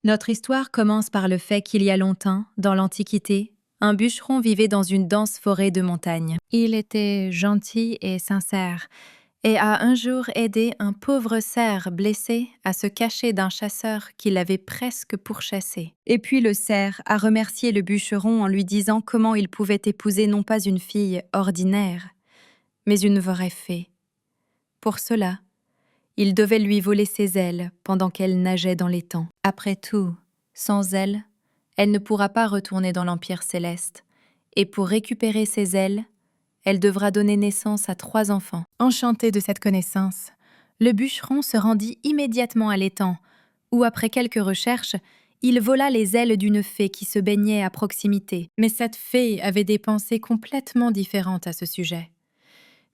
Notre histoire commence par le fait qu'il y a longtemps, dans l'Antiquité, un bûcheron vivait dans une dense forêt de montagne. Il était gentil et sincère, et a un jour aidé un pauvre cerf blessé à se cacher d'un chasseur qui l'avait presque pourchassé. Et puis le cerf a remercié le bûcheron en lui disant comment il pouvait épouser non pas une fille ordinaire, mais une vraie fée. Pour cela, il devait lui voler ses ailes pendant qu'elle nageait dans l'étang. Après tout, sans ailes, elle ne pourra pas retourner dans l'Empire céleste, et pour récupérer ses ailes, elle devra donner naissance à 3 enfants. Enchanté de cette connaissance, le bûcheron se rendit immédiatement à l'étang, où après quelques recherches, il vola les ailes d'une fée qui se baignait à proximité. Mais cette fée avait des pensées complètement différentes à ce sujet.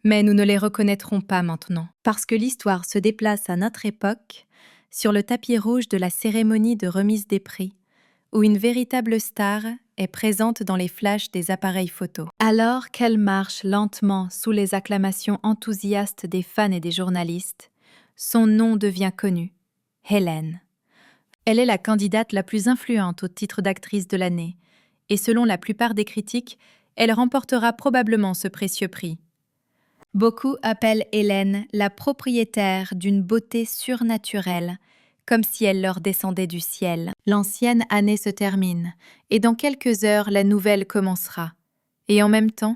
Mais nous ne les reconnaîtrons pas maintenant, parce que l'histoire se déplace à notre époque, sur le tapis rouge de la cérémonie de remise des prix, où une véritable star est présente dans les flashs des appareils photo. Alors qu'elle marche lentement sous les acclamations enthousiastes des fans et des journalistes, son nom devient connu, Hélène. Elle est la candidate la plus influente au titre d'actrice de l'année, et selon la plupart des critiques, elle remportera probablement ce précieux prix. Beaucoup appellent Hélène la propriétaire d'une beauté surnaturelle, comme si elle leur descendait du ciel. L'ancienne année se termine, et dans quelques heures la nouvelle commencera. Et en même temps,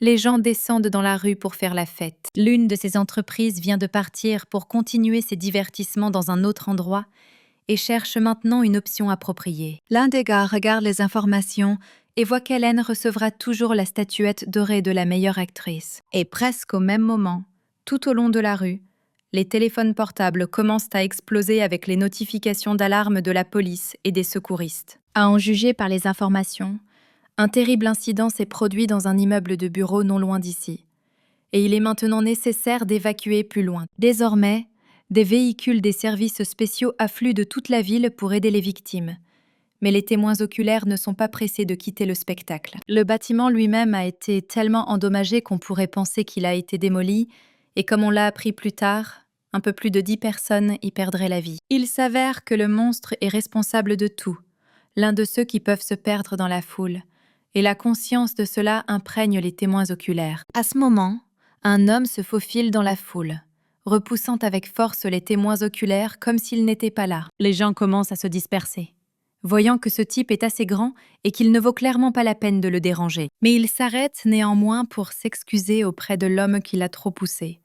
les gens descendent dans la rue pour faire la fête. L'une de ces entreprises vient de partir pour continuer ses divertissements dans un autre endroit et cherche maintenant une option appropriée. L'un des gars regarde les informations et voit qu'Hélène recevra toujours la statuette dorée de la meilleure actrice. Et presque au même moment, tout au long de la rue, les téléphones portables commencent à exploser avec les notifications d'alarme de la police et des secouristes. À en juger par les informations, un terrible incident s'est produit dans un immeuble de bureaux non loin d'ici. Et il est maintenant nécessaire d'évacuer plus loin. Désormais, des véhicules des services spéciaux affluent de toute la ville pour aider les victimes. Mais les témoins oculaires ne sont pas pressés de quitter le spectacle. Le bâtiment lui-même a été tellement endommagé qu'on pourrait penser qu'il a été démoli, et comme on l'a appris plus tard, un peu plus de 10 personnes y perdraient la vie. Il s'avère que le monstre est responsable de tout, l'un de ceux qui peuvent se perdre dans la foule, et la conscience de cela imprègne les témoins oculaires. À ce moment, un homme se faufile dans la foule, repoussant avec force les témoins oculaires comme s'ils n'étaient pas là. Les gens commencent à se disperser, voyant que ce type est assez grand et qu'il ne vaut clairement pas la peine de le déranger. Mais il s'arrête néanmoins pour s'excuser auprès de l'homme qui l'a trop poussé.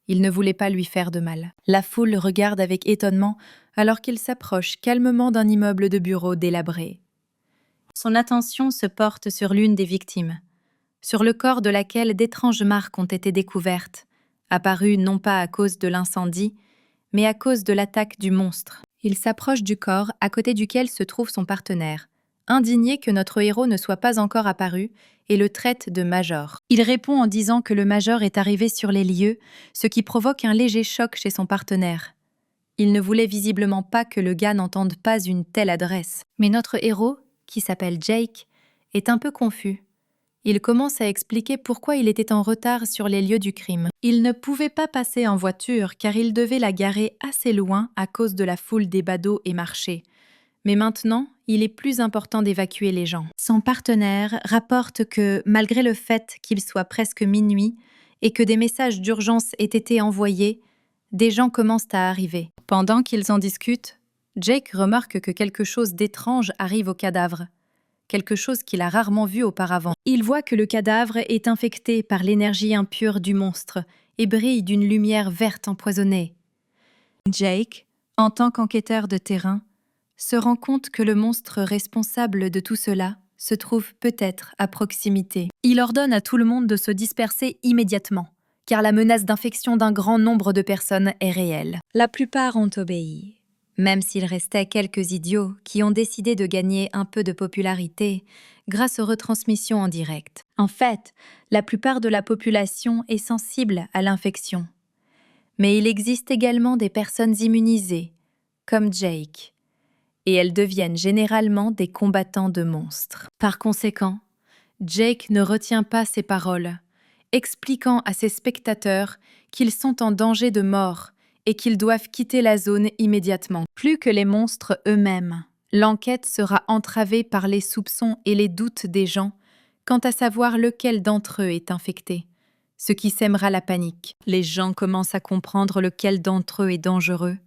Il ne voulait pas lui faire de mal. La foule le regarde avec étonnement alors qu'il s'approche calmement d'un immeuble de bureaux délabré. Son attention se porte sur l'une des victimes, sur le corps de laquelle d'étranges marques ont été découvertes, apparues non pas à cause de l'incendie, mais à cause de l'attaque du monstre. Il s'approche du corps à côté duquel se trouve son partenaire, indigné que notre héros ne soit pas encore apparu, et le traite de major. Il répond en disant que le major est arrivé sur les lieux, ce qui provoque un léger choc chez son partenaire. Il ne voulait visiblement pas que le gars n'entende pas une telle adresse. Mais notre héros, qui s'appelle Jake, est un peu confus. Il commence à expliquer pourquoi il était en retard sur les lieux du crime. Il ne pouvait pas passer en voiture car il devait la garer assez loin à cause de la foule des badauds et marchés. Mais maintenant, il est plus important d'évacuer les gens. Son partenaire rapporte que, malgré le fait qu'il soit presque minuit et que des messages d'urgence aient été envoyés, des gens commencent à arriver. Pendant qu'ils en discutent, Jake remarque que quelque chose d'étrange arrive au cadavre. Quelque chose qu'il a rarement vu auparavant. Il voit que le cadavre est infecté par l'énergie impure du monstre et brille d'une lumière verte empoisonnée. Jake, en tant qu'enquêteur de terrain, se rend compte que le monstre responsable de tout cela se trouve peut-être à proximité. Il ordonne à tout le monde de se disperser immédiatement, car la menace d'infection d'un grand nombre de personnes est réelle. La plupart ont obéi. Même s'il restait quelques idiots qui ont décidé de gagner un peu de popularité grâce aux retransmissions en direct. En fait, la plupart de la population est sensible à l'infection. Mais il existe également des personnes immunisées, comme Jake, et elles deviennent généralement des combattants de monstres. Par conséquent, Jake ne retient pas ses paroles, expliquant à ses spectateurs qu'ils sont en danger de mort et qu'ils doivent quitter la zone immédiatement. Plus que les monstres eux-mêmes, L'enquête sera entravée par les soupçons et les doutes des gens quant à savoir lequel d'entre eux est infecté, ce qui sèmera la panique. Les gens commencent à comprendre lequel d'entre eux est dangereux,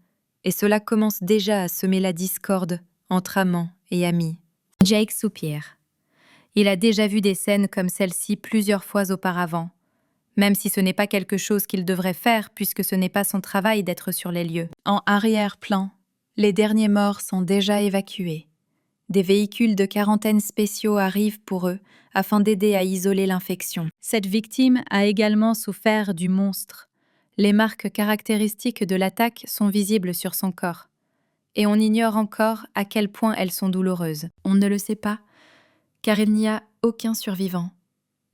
et cela commence déjà à semer la discorde entre amants et amis. Jake soupire. Il a déjà vu des scènes comme celle-ci plusieurs fois auparavant, même si ce n'est pas quelque chose qu'il devrait faire puisque ce n'est pas son travail d'être sur les lieux. En arrière-plan, les derniers morts sont déjà évacués. Des véhicules de quarantaine spéciaux arrivent pour eux afin d'aider à isoler l'infection. Cette victime a également souffert du monstre. Les marques caractéristiques de l'attaque sont visibles sur son corps. Et on ignore encore à quel point elles sont douloureuses. On ne le sait pas, car il n'y a aucun survivant,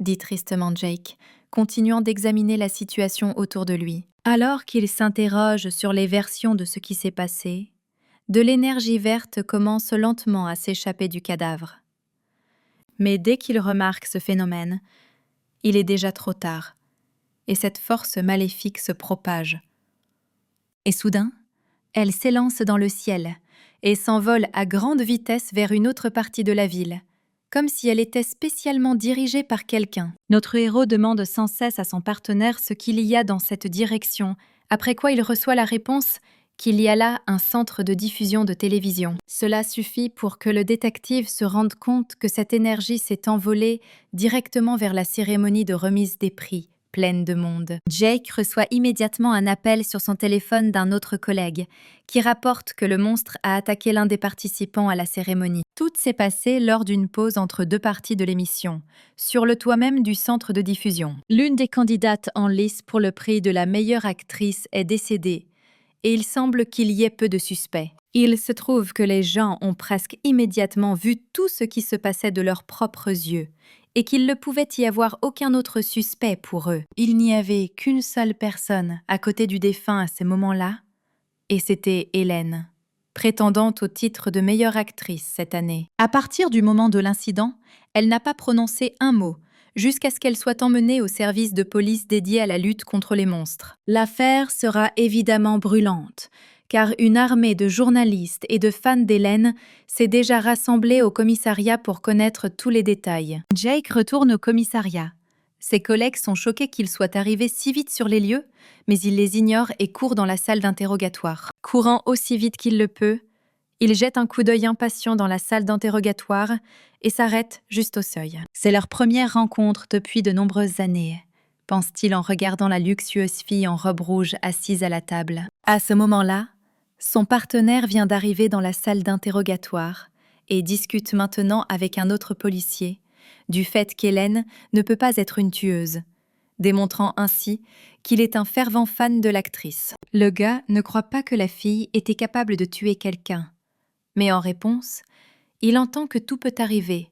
dit tristement Jake, continuant d'examiner la situation autour de lui. Alors qu'il s'interroge sur les versions de ce qui s'est passé, de l'énergie verte commence lentement à s'échapper du cadavre. Mais dès qu'il remarque ce phénomène, il est déjà trop tard, et cette force maléfique se propage. Et soudain, elle s'élance dans le ciel et s'envole à grande vitesse vers une autre partie de la ville, comme si elle était spécialement dirigée par quelqu'un. Notre héros demande sans cesse à son partenaire ce qu'il y a dans cette direction, après quoi il reçoit la réponse qu'il y a là un centre de diffusion de télévision. Cela suffit pour que le détective se rende compte que cette énergie s'est envolée directement vers la cérémonie de remise des prix, pleine de monde. Jake reçoit immédiatement un appel sur son téléphone d'un autre collègue, qui rapporte que le monstre a attaqué l'un des participants à la cérémonie. Tout s'est passé lors d'une pause entre deux parties de l'émission, sur le toit même du centre de diffusion. L'une des candidates en lice pour le prix de la meilleure actrice est décédée, et il semble qu'il y ait peu de suspects. Il se trouve que les gens ont presque immédiatement vu tout ce qui se passait de leurs propres yeux, et qu'il ne pouvait y avoir aucun autre suspect pour eux. Il n'y avait qu'une seule personne à côté du défunt à ces moments-là, et c'était Hélène, prétendante au titre de meilleure actrice cette année. À partir du moment de l'incident, elle n'a pas prononcé un mot, jusqu'à ce qu'elle soit emmenée au service de police dédié à la lutte contre les monstres. L'affaire sera évidemment brûlante, car une armée de journalistes et de fans d'Hélène s'est déjà rassemblée au commissariat pour connaître tous les détails. Jake retourne au commissariat. Ses collègues sont choqués qu'il soit arrivé si vite sur les lieux, mais il les ignore et court dans la salle d'interrogatoire. Courant aussi vite qu'il le peut, il jette un coup d'œil impatient dans la salle d'interrogatoire et s'arrête juste au seuil. C'est leur première rencontre depuis de nombreuses années, pense-t-il en regardant la luxueuse fille en robe rouge assise à la table. À ce moment-là, son partenaire vient d'arriver dans la salle d'interrogatoire et discute maintenant avec un autre policier du fait qu'Hélène ne peut pas être une tueuse, démontrant ainsi qu'il est un fervent fan de l'actrice. Le gars ne croit pas que la fille était capable de tuer quelqu'un, mais en réponse, il entend que tout peut arriver,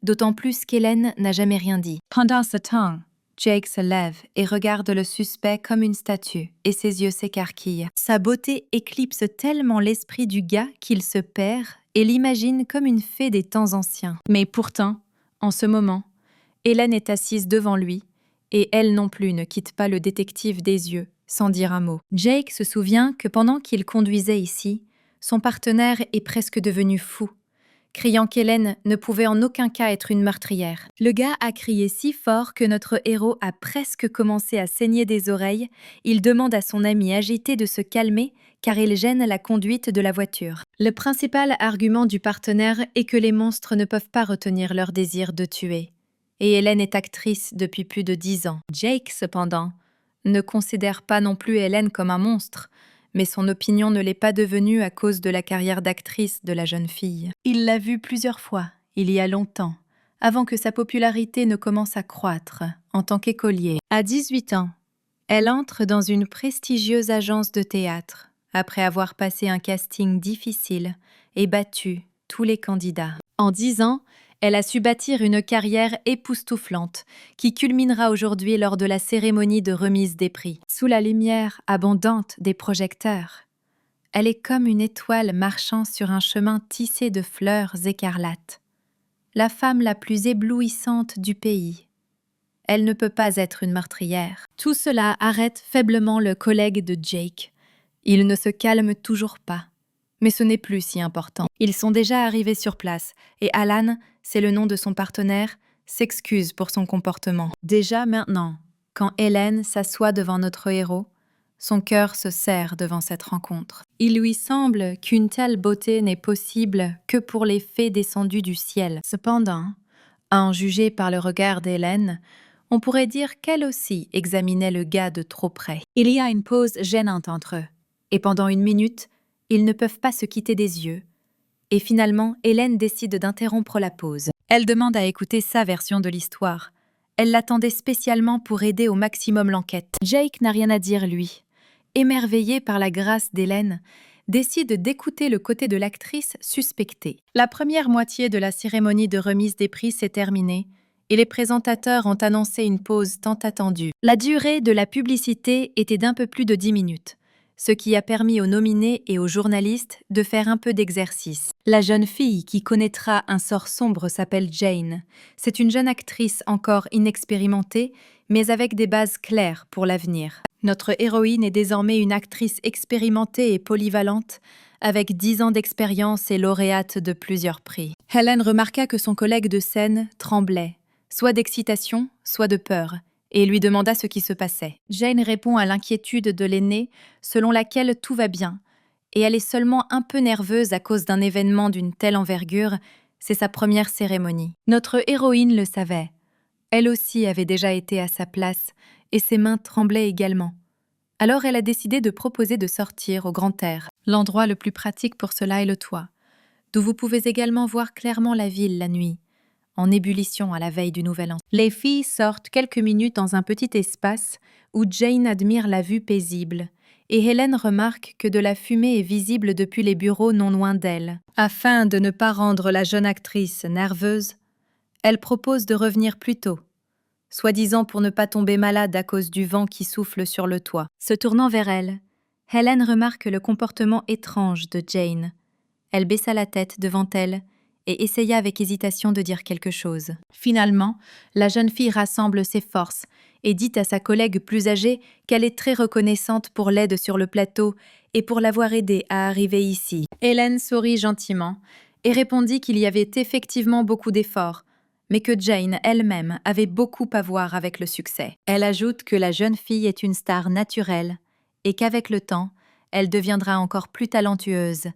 d'autant plus qu'Hélène n'a jamais rien dit. Pendant ce temps, Jake se lève et regarde le suspect comme une statue, et ses yeux s'écarquillent. Sa beauté éclipse tellement l'esprit du gars qu'il se perd et l'imagine comme une fée des temps anciens. Mais pourtant, en ce moment, Hélène est assise devant lui, et elle non plus ne quitte pas le détective des yeux, sans dire un mot. Jake se souvient que pendant qu'il conduisait ici, son partenaire est presque devenu fou, criant qu'Hélène ne pouvait en aucun cas être une meurtrière. Le gars a crié si fort que notre héros a presque commencé à saigner des oreilles. Il demande à son ami agité de se calmer car il gêne la conduite de la voiture. Le principal argument du partenaire est que les monstres ne peuvent pas retenir leur désir de tuer. Et Hélène est actrice depuis plus de 10 ans. Jake, cependant, ne considère pas non plus Hélène comme un monstre, mais son opinion ne l'est pas devenue à cause de la carrière d'actrice de la jeune fille. Il l'a vue plusieurs fois, il y a longtemps, avant que sa popularité ne commence à croître en tant qu'écolier. À 18 ans, elle entre dans une prestigieuse agence de théâtre, après avoir passé un casting difficile et battu tous les candidats. En 10 ans, elle a su bâtir une carrière époustouflante qui culminera aujourd'hui lors de la cérémonie de remise des prix. Sous la lumière abondante des projecteurs, elle est comme une étoile marchant sur un chemin tissé de fleurs écarlates. La femme la plus éblouissante du pays. Elle ne peut pas être une meurtrière. Tout cela arrête faiblement le collègue de Jake. Il ne se calme toujours pas, Mais ce n'est plus si important. Ils sont déjà arrivés sur place, et Alan, c'est le nom de son partenaire, s'excuse pour son comportement. Déjà maintenant, quand Hélène s'assoit devant notre héros, son cœur se serre devant cette rencontre. Il lui semble qu'une telle beauté n'est possible que pour les fées descendues du ciel. Cependant, à en juger par le regard d'Hélène, on pourrait dire qu'elle aussi examinait le gars de trop près. Il y a une pause gênante entre eux, et pendant 1 minute, ils ne peuvent pas se quitter des yeux. Et finalement, Hélène décide d'interrompre la pause. Elle demande à écouter sa version de l'histoire. Elle l'attendait spécialement pour aider au maximum l'enquête. Jake n'a rien à dire, lui. Émerveillé par la grâce d'Hélène, décide d'écouter le côté de l'actrice suspectée. La première moitié de la cérémonie de remise des prix s'est terminée et les présentateurs ont annoncé une pause tant attendue. La durée de la publicité était d'un peu plus de 10 minutes, ce qui a permis aux nominés et aux journalistes de faire un peu d'exercice. La jeune fille qui connaîtra un sort sombre s'appelle Jane. C'est une jeune actrice encore inexpérimentée, mais avec des bases claires pour l'avenir. Notre héroïne est désormais une actrice expérimentée et polyvalente, avec 10 ans d'expérience et lauréate de plusieurs prix. Helen remarqua que son collègue de scène tremblait, soit d'excitation, soit de peur, et lui demanda ce qui se passait. Jane répond à l'inquiétude de l'aînée, selon laquelle tout va bien, et elle est seulement un peu nerveuse à cause d'un événement d'une telle envergure, c'est sa première cérémonie. Notre héroïne le savait. Elle aussi avait déjà été à sa place, et ses mains tremblaient également. Alors elle a décidé de proposer de sortir au grand air. L'endroit le plus pratique pour cela est le toit, d'où vous pouvez également voir clairement la ville la nuit, en ébullition à la veille du Nouvel An. Les filles sortent quelques minutes dans un petit espace où Jane admire la vue paisible, et Hélène remarque que de la fumée est visible depuis les bureaux non loin d'elle. Afin de ne pas rendre la jeune actrice nerveuse, elle propose de revenir plus tôt, soi-disant pour ne pas tomber malade à cause du vent qui souffle sur le toit. Se tournant vers elle, Hélène remarque le comportement étrange de Jane. Elle baissa la tête devant elle et essaya avec hésitation de dire quelque chose. Finalement, la jeune fille rassemble ses forces et dit à sa collègue plus âgée qu'elle est très reconnaissante pour l'aide sur le plateau et pour l'avoir aidée à arriver ici. Hélène sourit gentiment et répondit qu'il y avait effectivement beaucoup d'efforts, mais que Jane elle-même avait beaucoup à voir avec le succès. Elle ajoute que la jeune fille est une star naturelle et qu'avec le temps, elle deviendra encore plus talentueuse,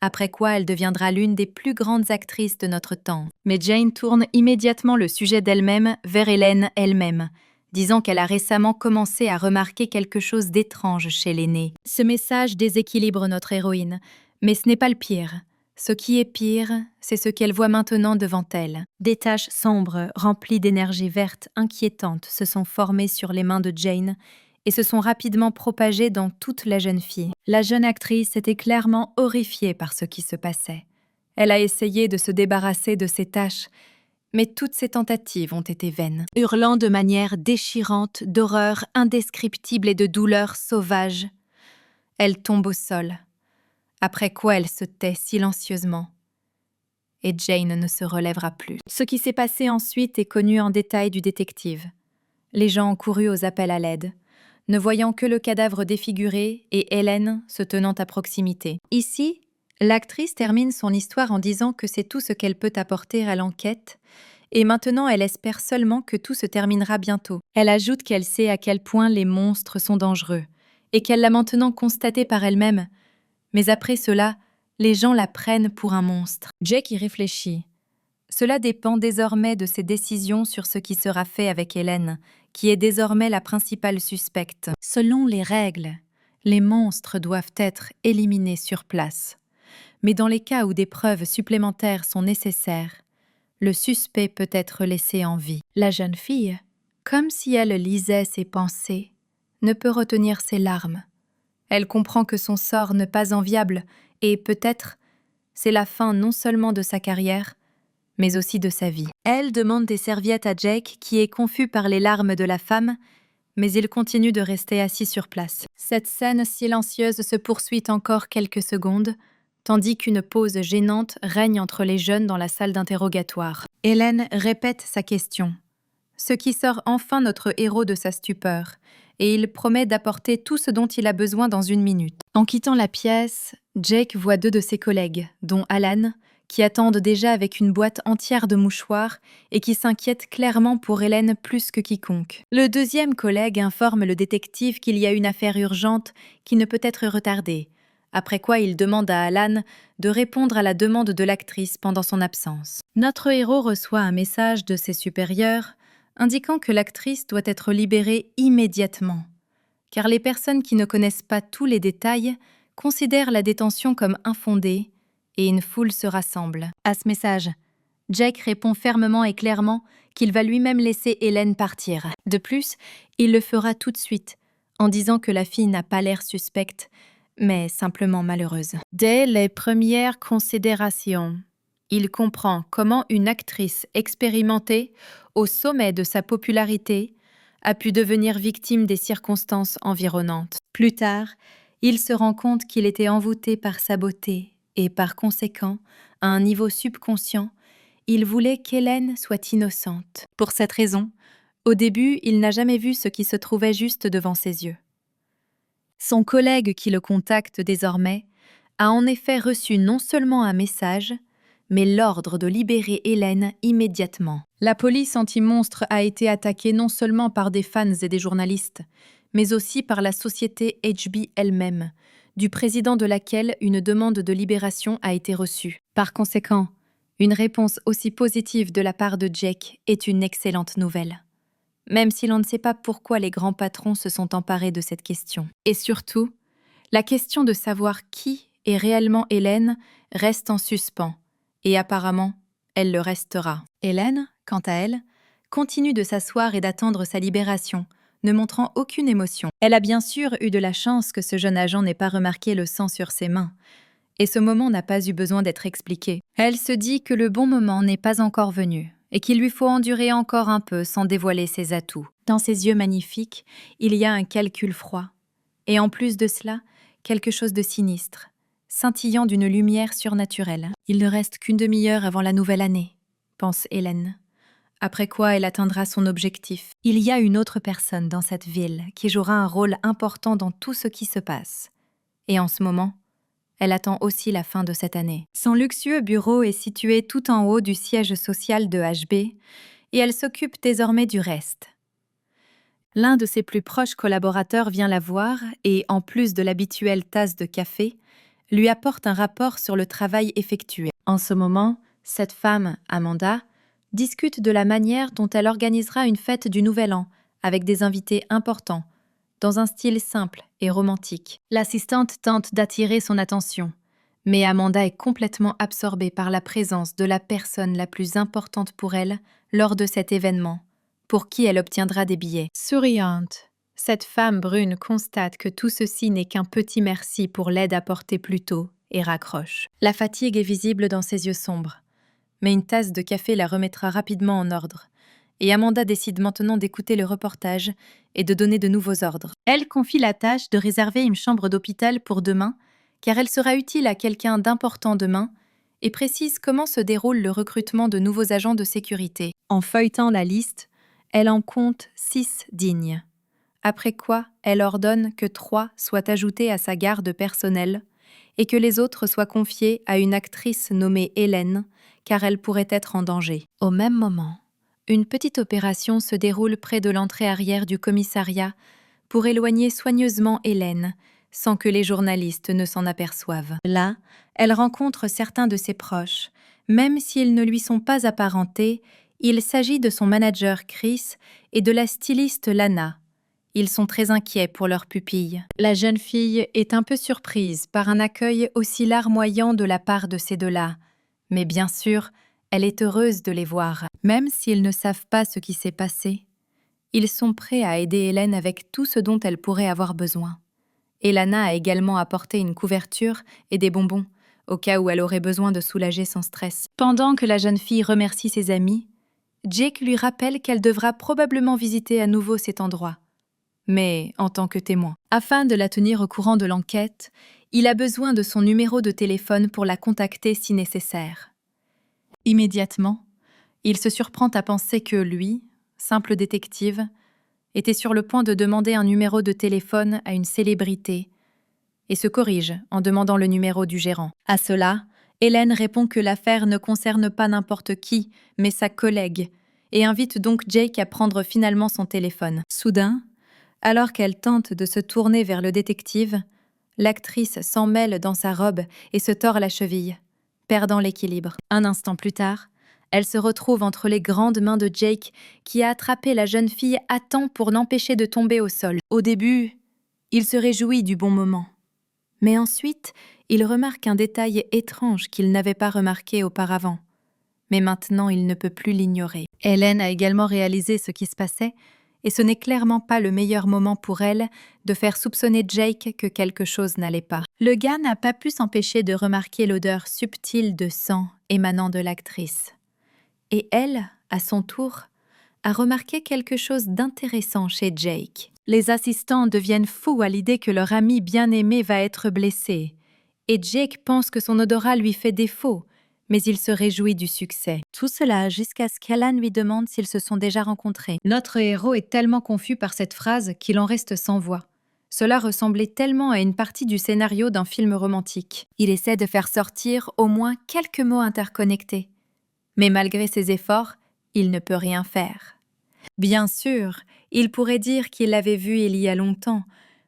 après quoi elle deviendra l'une des plus grandes actrices de notre temps. Mais Jane tourne immédiatement le sujet d'elle-même vers Hélène elle-même, disant qu'elle a récemment commencé à remarquer quelque chose d'étrange chez l'aînée. Ce message déséquilibre notre héroïne, mais ce n'est pas le pire. Ce qui est pire, c'est ce qu'elle voit maintenant devant elle. Des taches sombres, remplies d'énergie verte inquiétante, se sont formées sur les mains de Jane et se sont rapidement propagées dans toute la jeune fille. La jeune actrice était clairement horrifiée par ce qui se passait. Elle a essayé de se débarrasser de ces taches, mais toutes ses tentatives ont été vaines. Hurlant de manière déchirante, d'horreur indescriptible et de douleur sauvage, elle tombe au sol, après quoi elle se tait silencieusement. Et Jane ne se relèvera plus. Ce qui s'est passé ensuite est connu en détail du détective. Les gens ont couru aux appels à l'aide, ne voyant que le cadavre défiguré et Hélène se tenant à proximité. Ici, l'actrice termine son histoire en disant que c'est tout ce qu'elle peut apporter à l'enquête, et maintenant elle espère seulement que tout se terminera bientôt. Elle ajoute qu'elle sait à quel point les monstres sont dangereux, et qu'elle l'a maintenant constaté par elle-même, mais après cela, les gens la prennent pour un monstre. Jake y réfléchit. Cela dépend désormais de ses décisions sur ce qui sera fait avec Hélène, qui est désormais la principale suspecte. Selon les règles, les monstres doivent être éliminés sur place. Mais dans les cas où des preuves supplémentaires sont nécessaires, le suspect peut être laissé en vie. La jeune fille, comme si elle lisait ses pensées, ne peut retenir ses larmes. Elle comprend que son sort n'est pas enviable et peut-être c'est la fin non seulement de sa carrière, mais aussi de sa vie. Elle demande des serviettes à Jake, qui est confus par les larmes de la femme, mais il continue de rester assis sur place. Cette scène silencieuse se poursuit encore quelques secondes, tandis qu'une pause gênante règne entre les jeunes dans la salle d'interrogatoire. Hélène répète sa question, ce qui sort enfin notre héros de sa stupeur, et il promet d'apporter tout ce dont il a besoin dans 1 minute. En quittant la pièce, Jake voit 2 de ses collègues, dont Alan, qui attendent déjà avec une boîte entière de mouchoirs et qui s'inquiètent clairement pour Hélène plus que quiconque. Le 2e collègue informe le détective qu'il y a une affaire urgente qui ne peut être retardée, après quoi il demande à Alan de répondre à la demande de l'actrice pendant son absence. Notre héros reçoit un message de ses supérieurs indiquant que l'actrice doit être libérée immédiatement, car les personnes qui ne connaissent pas tous les détails considèrent la détention comme infondée et une foule se rassemble. À ce message, Jake répond fermement et clairement qu'il va lui-même laisser Hélène partir. De plus, il le fera tout de suite, en disant que la fille n'a pas l'air suspecte, mais simplement malheureuse. Dès les premières considérations, il comprend comment une actrice expérimentée, au sommet de sa popularité, a pu devenir victime des circonstances environnantes. Plus tard, il se rend compte qu'il était envoûté par sa beauté et par conséquent, à un niveau subconscient, il voulait qu'Hélène soit innocente. Pour cette raison, au début, il n'a jamais vu ce qui se trouvait juste devant ses yeux. Son collègue qui le contacte désormais a en effet reçu non seulement un message, mais l'ordre de libérer Hélène immédiatement. La police anti-monstre a été attaquée non seulement par des fans et des journalistes, mais aussi par la société HB elle-même, du président de laquelle une demande de libération a été reçue. Par conséquent, une réponse aussi positive de la part de Jake est une excellente nouvelle. Même si l'on ne sait pas pourquoi les grands patrons se sont emparés de cette question. Et surtout, la question de savoir qui est réellement Hélène reste en suspens, et apparemment, elle le restera. Hélène, quant à elle, continue de s'asseoir et d'attendre sa libération, ne montrant aucune émotion. Elle a bien sûr eu de la chance que ce jeune agent n'ait pas remarqué le sang sur ses mains, et ce moment n'a pas eu besoin d'être expliqué. Elle se dit que le bon moment n'est pas encore venu, et qu'il lui faut endurer encore un peu sans dévoiler ses atouts. Dans ses yeux magnifiques, il y a un calcul froid, et en plus de cela, quelque chose de sinistre, scintillant d'une lumière surnaturelle. Il ne reste qu'une demi-heure avant la nouvelle année, pense Hélène. Après quoi elle atteindra son objectif. Il y a une autre personne dans cette ville qui jouera un rôle important dans tout ce qui se passe. Et en ce moment, elle attend aussi la fin de cette année. Son luxueux bureau est situé tout en haut du siège social de HB et elle s'occupe désormais du reste. L'un de ses plus proches collaborateurs vient la voir et, en plus de l'habituelle tasse de café, lui apporte un rapport sur le travail effectué. En ce moment, cette femme, Amanda, discute de la manière dont elle organisera une fête du Nouvel An avec des invités importants, dans un style simple et romantique. L'assistante tente d'attirer son attention, mais Amanda est complètement absorbée par la présence de la personne la plus importante pour elle lors de cet événement, pour qui elle obtiendra des billets. Souriante, cette femme brune constate que tout ceci n'est qu'un petit merci pour l'aide apportée plus tôt et raccroche. La fatigue est visible dans ses yeux sombres, mais une tasse de café la remettra rapidement en ordre. Et Amanda décide maintenant d'écouter le reportage et de donner de nouveaux ordres. Elle confie la tâche de réserver une chambre d'hôpital pour demain, car elle sera utile à quelqu'un d'important demain, et précise comment se déroule le recrutement de nouveaux agents de sécurité. En feuilletant la liste, elle en compte 6 dignes. Après quoi, elle ordonne que 3 soient ajoutés à sa garde personnelle et que les autres soient confiés à une actrice nommée Hélène, car elle pourrait être en danger. Au même moment, une petite opération se déroule près de l'entrée arrière du commissariat pour éloigner soigneusement Hélène, sans que les journalistes ne s'en aperçoivent. Là, elle rencontre certains de ses proches. Même s'ils ne lui sont pas apparentés, il s'agit de son manager Chris et de la styliste Lana. Ils sont très inquiets pour leur pupille. La jeune fille est un peu surprise par un accueil aussi larmoyant de la part de ces deux-là, mais bien sûr, elle est heureuse de les voir. Même s'ils ne savent pas ce qui s'est passé, ils sont prêts à aider Hélène avec tout ce dont elle pourrait avoir besoin. Et Lana a également apporté une couverture et des bonbons, au cas où elle aurait besoin de soulager son stress. Pendant que la jeune fille remercie ses amis, Jake lui rappelle qu'elle devra probablement visiter à nouveau cet endroit, mais en tant que témoin. Afin de la tenir au courant de l'enquête, il a besoin de son numéro de téléphone pour la contacter si nécessaire. Immédiatement, il se surprend à penser que lui, simple détective, était sur le point de demander un numéro de téléphone à une célébrité et se corrige en demandant le numéro du gérant. À cela, Hélène répond que l'affaire ne concerne pas n'importe qui, mais sa collègue, et invite donc Jake à prendre finalement son téléphone. Soudain, alors qu'elle tente de se tourner vers le détective, l'actrice s'en mêle dans sa robe et se tord la cheville, perdant l'équilibre. Un instant plus tard, elle se retrouve entre les grandes mains de Jake qui a attrapé la jeune fille à temps pour l'empêcher de tomber au sol. Au début, il se réjouit du bon moment. Mais ensuite, il remarque un détail étrange qu'il n'avait pas remarqué auparavant. Mais maintenant, il ne peut plus l'ignorer. Hélène a également réalisé ce qui se passait, et ce n'est clairement pas le meilleur moment pour elle de faire soupçonner Jake que quelque chose n'allait pas. Le gars n'a pas pu s'empêcher de remarquer l'odeur subtile de sang émanant de l'actrice. Et elle, à son tour, a remarqué quelque chose d'intéressant chez Jake. Les assistants deviennent fous à l'idée que leur ami bien-aimé va être blessé, et Jake pense que son odorat lui fait défaut, mais il se réjouit du succès. Tout cela jusqu'à ce qu'Alan lui demande s'ils se sont déjà rencontrés. Notre héros est tellement confus par cette phrase qu'il en reste sans voix. Cela ressemblait tellement à une partie du scénario d'un film romantique. Il essaie de faire sortir au moins quelques mots interconnectés. Mais malgré ses efforts, il ne peut rien faire. Bien sûr, il pourrait dire qu'il l'avait vu il y a longtemps,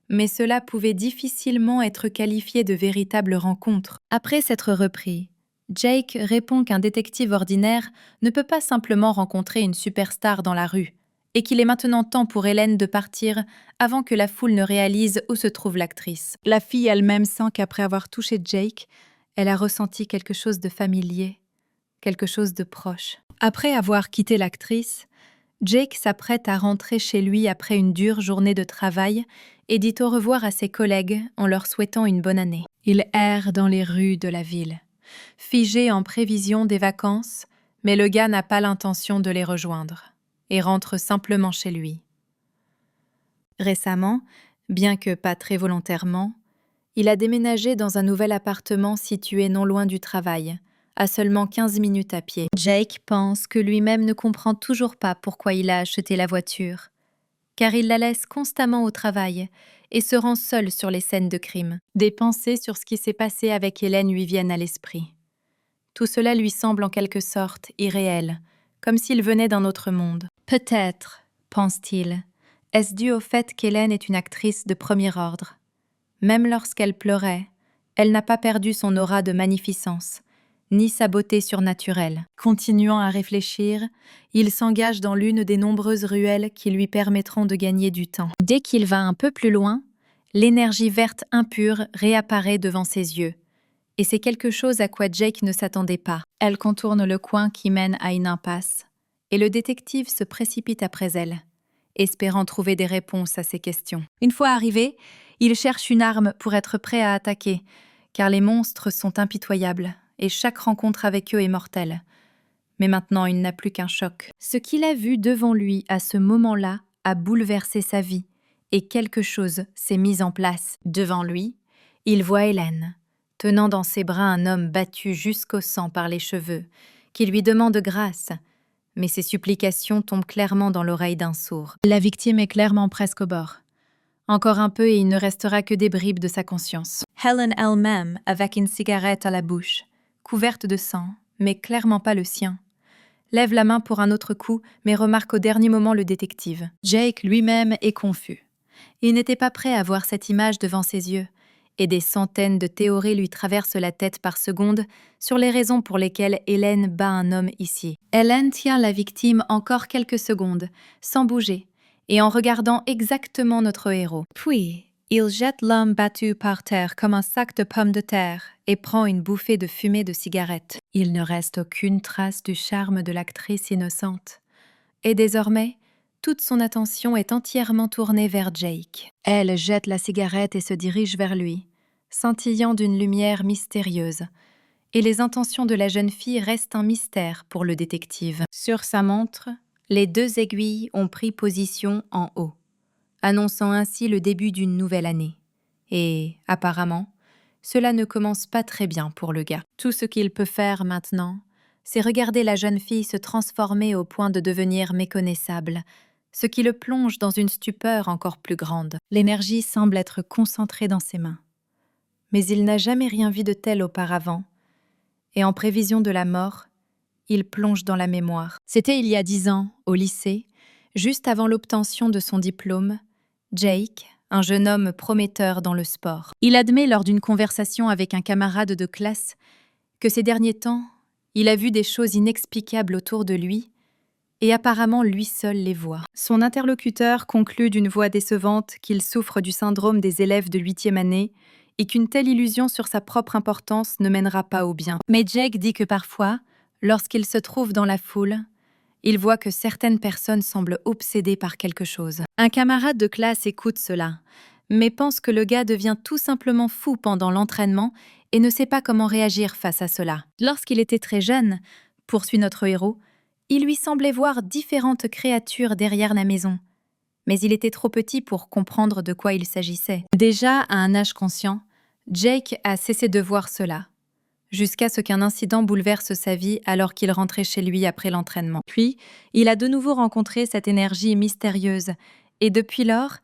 mais cela pouvait difficilement être qualifié de véritable rencontre. Après s'être repris, Jake répond qu'un détective ordinaire ne peut pas simplement rencontrer une superstar dans la rue, et qu'il est maintenant temps pour Hélène de partir avant que la foule ne réalise où se trouve l'actrice. La fille elle-même sent qu'après avoir touché Jake, elle a ressenti quelque chose de familier, quelque chose de proche. Après avoir quitté l'actrice, Jake s'apprête à rentrer chez lui après une dure journée de travail et dit au revoir à ses collègues en leur souhaitant une bonne année. Il erre dans les rues de la ville, figé en prévision des vacances, mais le gars n'a pas l'intention de les rejoindre et rentre simplement chez lui. Récemment, bien que pas très volontairement, il a déménagé dans un nouvel appartement situé non loin du travail, à seulement 15 minutes à pied. Jake pense que lui-même ne comprend toujours pas pourquoi il a acheté la voiture, car il la laisse constamment au travail et se rend seul sur les scènes de crime. Des pensées sur ce qui s'est passé avec Hélène lui viennent à l'esprit. Tout cela lui semble en quelque sorte irréel, comme s'il venait d'un autre monde. Peut-être, pense-t-il, est-ce dû au fait qu'Hélène est une actrice de premier ordre. Même lorsqu'elle pleurait, elle n'a pas perdu son aura de magnificence, ni sa beauté surnaturelle. Continuant à réfléchir, il s'engage dans l'une des nombreuses ruelles qui lui permettront de gagner du temps. Dès qu'il va un peu plus loin, l'énergie verte impure réapparaît devant ses yeux. Et c'est quelque chose à quoi Jake ne s'attendait pas. Elle contourne le coin qui mène à une impasse, et le détective se précipite après elle, espérant trouver des réponses à ses questions. Une fois arrivé, il cherche une arme pour être prêt à attaquer, car les monstres sont impitoyables, et chaque rencontre avec eux est mortelle. Mais maintenant, il n'a plus qu'un choc. Ce qu'il a vu devant lui à ce moment-là a bouleversé sa vie, et quelque chose s'est mis en place. Devant lui, il voit Hélène, tenant dans ses bras un homme battu jusqu'au sang par les cheveux, qui lui demande grâce, mais ses supplications tombent clairement dans l'oreille d'un sourd. La victime est clairement presque au bord. Encore un peu et il ne restera que des bribes de sa conscience. Helen elle-même, avec une cigarette à la bouche, couverte de sang, mais clairement pas le sien, lève la main pour un autre coup, mais remarque au dernier moment le détective. Jake lui-même est confus. Il n'était pas prêt à voir cette image devant ses yeux, et des centaines de théories lui traversent la tête par seconde sur les raisons pour lesquelles Hélène bat un homme ici. Hélène tient la victime encore quelques secondes, sans bouger, et en regardant exactement notre héros. Puis, il jette l'homme battu par terre comme un sac de pommes de terre et prend une bouffée de fumée de cigarette. Il ne reste aucune trace du charme de l'actrice innocente. Et désormais, toute son attention est entièrement tournée vers Jake. Elle jette la cigarette et se dirige vers lui, scintillant d'une lumière mystérieuse. Et les intentions de la jeune fille restent un mystère pour le détective. Sur sa montre, les 2 aiguilles ont pris position en haut, annonçant ainsi le début d'une nouvelle année. Et, apparemment, cela ne commence pas très bien pour le gars. Tout ce qu'il peut faire maintenant, c'est regarder la jeune fille se transformer au point de devenir méconnaissable, ce qui le plonge dans une stupeur encore plus grande. L'énergie semble être concentrée dans ses mains. Mais il n'a jamais rien vu de tel auparavant, et en prévision de la mort, il plonge dans la mémoire. C'était il y a 10 ans, au lycée, juste avant l'obtention de son diplôme, Jake, un jeune homme prometteur dans le sport. Il admet lors d'une conversation avec un camarade de classe que ces derniers temps, il a vu des choses inexplicables autour de lui et apparemment lui seul les voit. Son interlocuteur conclut d'une voix décevante qu'il souffre du syndrome des élèves de 8e année et qu'une telle illusion sur sa propre importance ne mènera pas au bien. Mais Jake dit que parfois, lorsqu'il se trouve dans la foule, il voit que certaines personnes semblent obsédées par quelque chose. Un camarade de classe écoute cela, mais pense que le gars devient tout simplement fou pendant l'entraînement et ne sait pas comment réagir face à cela. Lorsqu'il était très jeune, poursuit notre héros, il lui semblait voir différentes créatures derrière la maison. Mais il était trop petit pour comprendre de quoi il s'agissait. Déjà, à un âge conscient, Jake a cessé de voir cela, jusqu'à ce qu'un incident bouleverse sa vie alors qu'il rentrait chez lui après l'entraînement. Puis, il a de nouveau rencontré cette énergie mystérieuse, et depuis lors,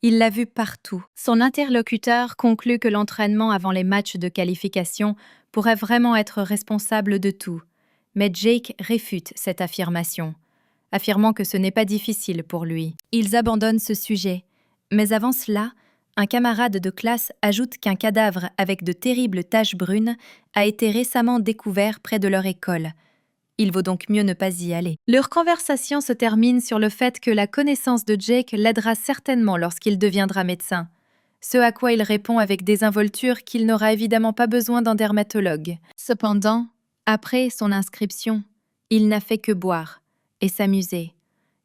il l'a vue partout. Son interlocuteur conclut que l'entraînement avant les matchs de qualification pourrait vraiment être responsable de tout. Mais Jake réfute cette affirmation, affirmant que ce n'est pas difficile pour lui. Ils abandonnent ce sujet, mais avant cela, un camarade de classe ajoute qu'un cadavre avec de terribles taches brunes a été récemment découvert près de leur école. Il vaut donc mieux ne pas y aller. Leur conversation se termine sur le fait que la connaissance de Jake l'aidera certainement lorsqu'il deviendra médecin, ce à quoi il répond avec désinvolture qu'il n'aura évidemment pas besoin d'un dermatologue. Cependant, après son inscription, il n'a fait que boire et s'amuser,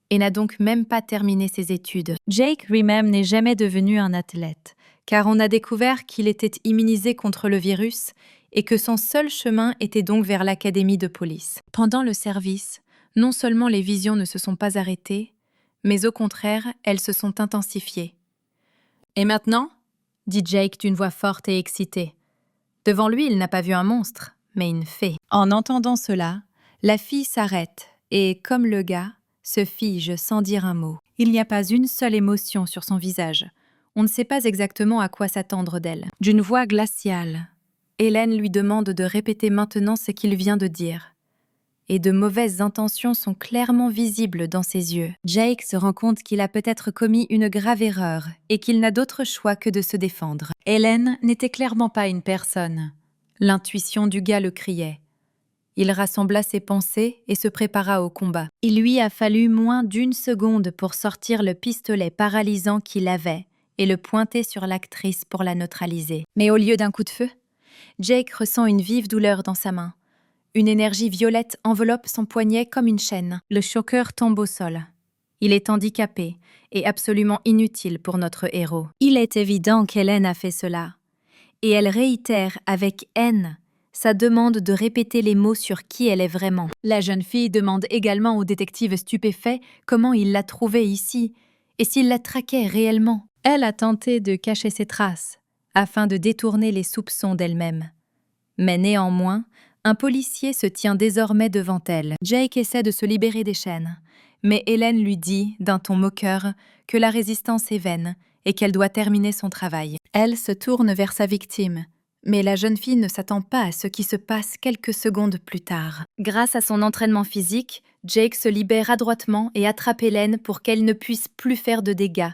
et n'a donc même pas terminé ses études. Jake lui-même n'est jamais devenu un athlète, car on a découvert qu'il était immunisé contre le virus et que son seul chemin était donc vers l'académie de police. Pendant le service, non seulement les visions ne se sont pas arrêtées, mais au contraire, elles se sont intensifiées. « Et maintenant ?» dit Jake d'une voix forte et excitée. Devant lui, il n'a pas vu un monstre, mais une fée. En entendant cela, la fille s'arrête et, comme le gars, se fige sans dire un mot. Il n'y a pas une seule émotion sur son visage. On ne sait pas exactement à quoi s'attendre d'elle. D'une voix glaciale, Hélène lui demande de répéter maintenant ce qu'il vient de dire. Et de mauvaises intentions sont clairement visibles dans ses yeux. Jake se rend compte qu'il a peut-être commis une grave erreur et qu'il n'a d'autre choix que de se défendre. Hélène n'était clairement pas une personne. L'intuition du gars le criait. Il rassembla ses pensées et se prépara au combat. Il lui a fallu moins d'1 seconde pour sortir le pistolet paralysant qu'il avait et le pointer sur l'actrice pour la neutraliser. Mais au lieu d'un coup de feu, Jake ressent une vive douleur dans sa main. Une énergie violette enveloppe son poignet comme une chaîne. Le choqueur tombe au sol. Il est handicapé et absolument inutile pour notre héros. Il est évident qu'Hélène a fait cela. Et elle réitère avec haine sa demande de répéter les mots sur qui elle est vraiment. La jeune fille demande également au détective stupéfait comment il l'a trouvée ici et s'il la traquait réellement. Elle a tenté de cacher ses traces afin de détourner les soupçons d'elle-même. Mais néanmoins, un policier se tient désormais devant elle. Jake essaie de se libérer des chaînes, mais Hélène lui dit, d'un ton moqueur, que la résistance est vaine et qu'elle doit terminer son travail. Elle se tourne vers sa victime, mais la jeune fille ne s'attend pas à ce qui se passe quelques secondes plus tard. Grâce à son entraînement physique, Jake se libère adroitement et attrape Hélène pour qu'elle ne puisse plus faire de dégâts.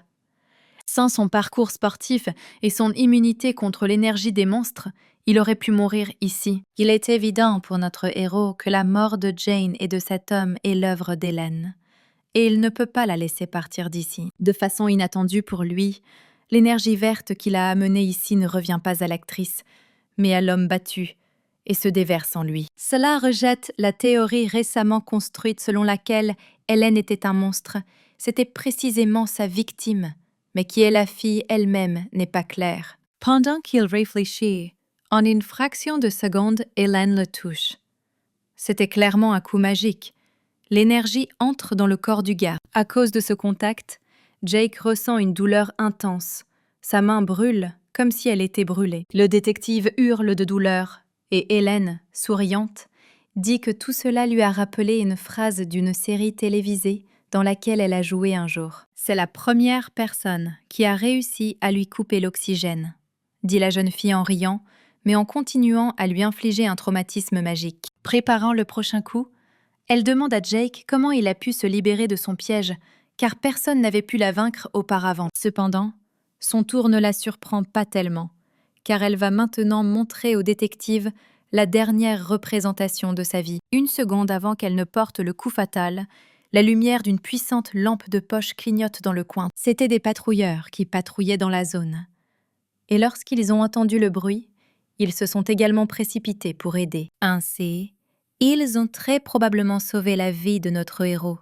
Sans son parcours sportif et son immunité contre l'énergie des monstres, il aurait pu mourir ici. Il est évident pour notre héros que la mort de Jane et de cet homme est l'œuvre d'Hélène. Et il ne peut pas la laisser partir d'ici. De façon inattendue pour lui, l'énergie verte qu'il a amenée ici ne revient pas à l'actrice, mais à l'homme battu, et se déverse en lui. Cela rejette la théorie récemment construite selon laquelle Hélène était un monstre. C'était précisément sa victime, mais qui est la fille elle-même n'est pas clair. Pendant qu'il réfléchit, en une fraction de seconde, Hélène le touche. C'était clairement un coup magique. L'énergie entre dans le corps du gars. À cause de ce contact, Jake ressent une douleur intense. Sa main brûle, comme si elle était brûlée. Le détective hurle de douleur, et Hélène, souriante, dit que tout cela lui a rappelé une phrase d'une série télévisée dans laquelle elle a joué un jour. C'est la première personne qui a réussi à lui couper l'oxygène, dit la jeune fille en riant, mais en continuant à lui infliger un traumatisme magique. Préparant le prochain coup, elle demande à Jake comment il a pu se libérer de son piège, car personne n'avait pu la vaincre auparavant. Cependant, son tour ne la surprend pas tellement, car elle va maintenant montrer au détective la dernière représentation de sa vie. Une seconde avant qu'elle ne porte le coup fatal, la lumière d'une puissante lampe de poche clignote dans le coin. C'étaient des patrouilleurs qui patrouillaient dans la zone. Et lorsqu'ils ont entendu le bruit, ils se sont également précipités pour aider. Ainsi, ils ont très probablement sauvé la vie de notre héros,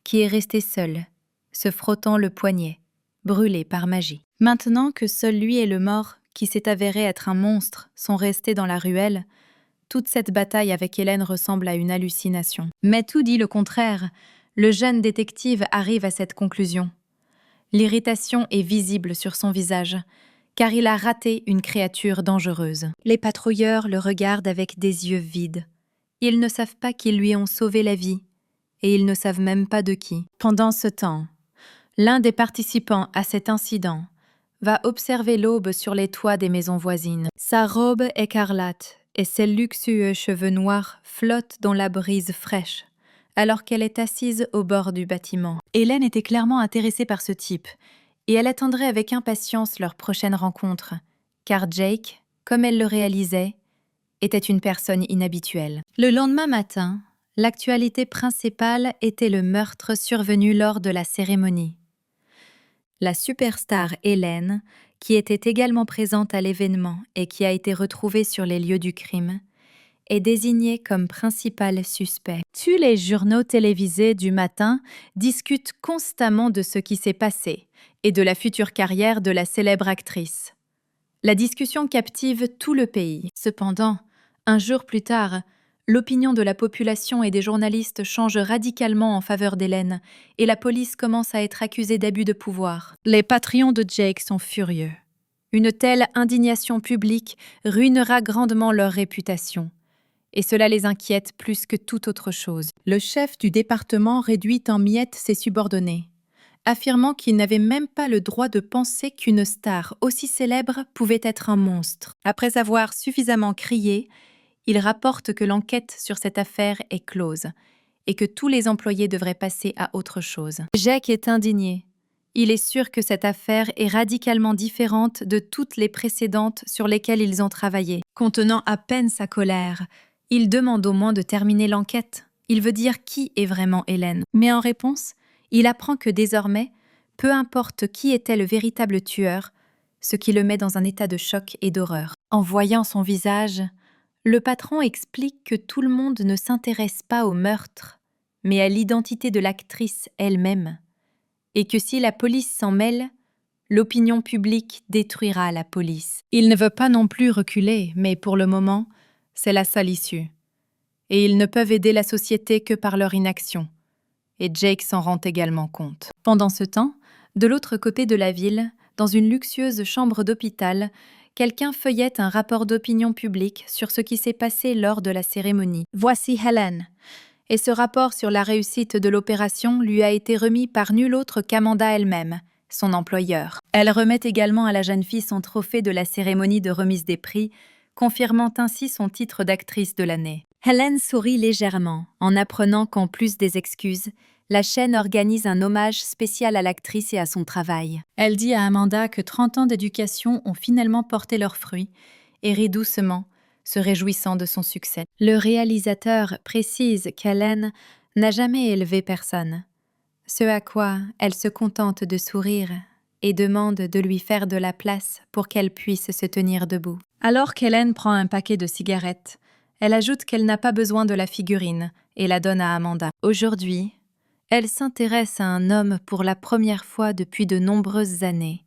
qui est resté seul, se frottant le poignet, brûlé par magie. Maintenant que seul lui et le mort, qui s'est avéré être un monstre, sont restés dans la ruelle, toute cette bataille avec Hélène ressemble à une hallucination. Mais tout dit le contraire. Le jeune détective arrive à cette conclusion. L'irritation est visible sur son visage, car il a raté une créature dangereuse. Les patrouilleurs le regardent avec des yeux vides. Ils ne savent pas qu'ils lui ont sauvé la vie, et ils ne savent même pas de qui. Pendant ce temps, l'un des participants à cet incident va observer l'aube sur les toits des maisons voisines. Sa robe écarlate et ses luxueux cheveux noirs flottent dans la brise fraîche, alors qu'elle est assise au bord du bâtiment. Hélène était clairement intéressée par ce type, et elle attendrait avec impatience leur prochaine rencontre, car Jake, comme elle le réalisait, était une personne inhabituelle. Le lendemain matin, l'actualité principale était le meurtre survenu lors de la cérémonie. La superstar Hélène, qui était également présente à l'événement et qui a été retrouvée sur les lieux du crime, est désignée comme principal suspect. Tous les journaux télévisés du matin discutent constamment de ce qui s'est passé et de la future carrière de la célèbre actrice. La discussion captive tout le pays. Cependant, un jour plus tard, l'opinion de la population et des journalistes change radicalement en faveur d'Hélène et la police commence à être accusée d'abus de pouvoir. Les patrons de Jake sont furieux. Une telle indignation publique ruinera grandement leur réputation. Et cela les inquiète plus que toute autre chose. Le chef du département réduit en miettes ses subordonnés, affirmant qu'il n'avait même pas le droit de penser qu'une star aussi célèbre pouvait être un monstre. Après avoir suffisamment crié, il rapporte que l'enquête sur cette affaire est close et que tous les employés devraient passer à autre chose. Jake est indigné. Il est sûr que cette affaire est radicalement différente de toutes les précédentes sur lesquelles ils ont travaillé. Contenant à peine sa colère, il demande au moins de terminer l'enquête. Il veut dire qui est vraiment Hélène. Mais en réponse, il apprend que désormais, peu importe qui était le véritable tueur, ce qui le met dans un état de choc et d'horreur. En voyant son visage, le patron explique que tout le monde ne s'intéresse pas au meurtre, mais à l'identité de l'actrice elle-même, et que si la police s'en mêle, l'opinion publique détruira la police. Il ne veut pas non plus reculer, mais pour le moment, c'est la seule issue. Et ils ne peuvent aider la société que par leur inaction. Et Jake s'en rend également compte. Pendant ce temps, de l'autre côté de la ville, dans une luxueuse chambre d'hôpital, quelqu'un feuillette un rapport d'opinion publique sur ce qui s'est passé lors de la cérémonie. Voici Hélène. Et ce rapport sur la réussite de l'opération lui a été remis par nul autre qu'Amanda elle-même, son employeur. Elle remet également à la jeune fille son trophée de la cérémonie de remise des prix, confirmant ainsi son titre d'actrice de l'année. Hélène sourit légèrement en apprenant qu'en plus des excuses, la chaîne organise un hommage spécial à l'actrice et à son travail. Elle dit à Amanda que 30 ans d'éducation ont finalement porté leurs fruits et rit doucement, se réjouissant de son succès. Le réalisateur précise qu'Hélène n'a jamais élevé personne, ce à quoi elle se contente de sourire et demande de lui faire de la place pour qu'elle puisse se tenir debout. Alors qu'Hélène prend un paquet de cigarettes, elle ajoute qu'elle n'a pas besoin de la figurine et la donne à Amanda. Aujourd'hui, elle s'intéresse à un homme pour la première fois depuis de nombreuses années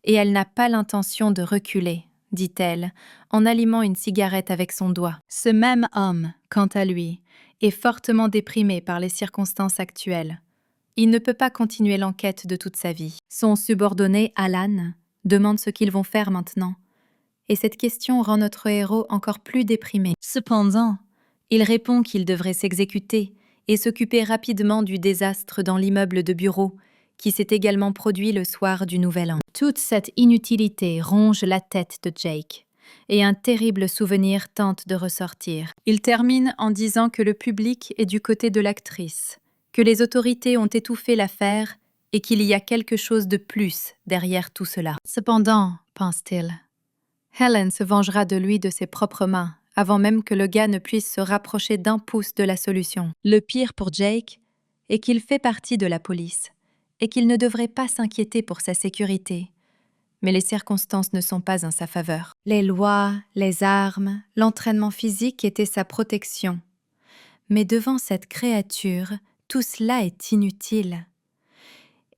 et elle n'a pas l'intention de reculer, dit-elle, en allumant une cigarette avec son doigt. Ce même homme, quant à lui, est fortement déprimé par les circonstances actuelles. Il ne peut pas continuer l'enquête de toute sa vie. Son subordonné, Alan, demande ce qu'ils vont faire maintenant. Et cette question rend notre héros encore plus déprimé. Cependant, il répond qu'il devrait s'exécuter et s'occuper rapidement du désastre dans l'immeuble de bureau qui s'est également produit le soir du Nouvel An. Toute cette inutilité ronge la tête de Jake, et un terrible souvenir tente de ressortir. Il termine en disant que le public est du côté de l'actrice, que les autorités ont étouffé l'affaire et qu'il y a quelque chose de plus derrière tout cela. Cependant, pense-t-il, Helen se vengera de lui de ses propres mains, avant même que le gars ne puisse se rapprocher d'un pouce de la solution. Le pire pour Jake est qu'il fait partie de la police et qu'il ne devrait pas s'inquiéter pour sa sécurité. Mais les circonstances ne sont pas en sa faveur. Les lois, les armes, l'entraînement physique étaient sa protection. Mais devant cette créature, tout cela est inutile.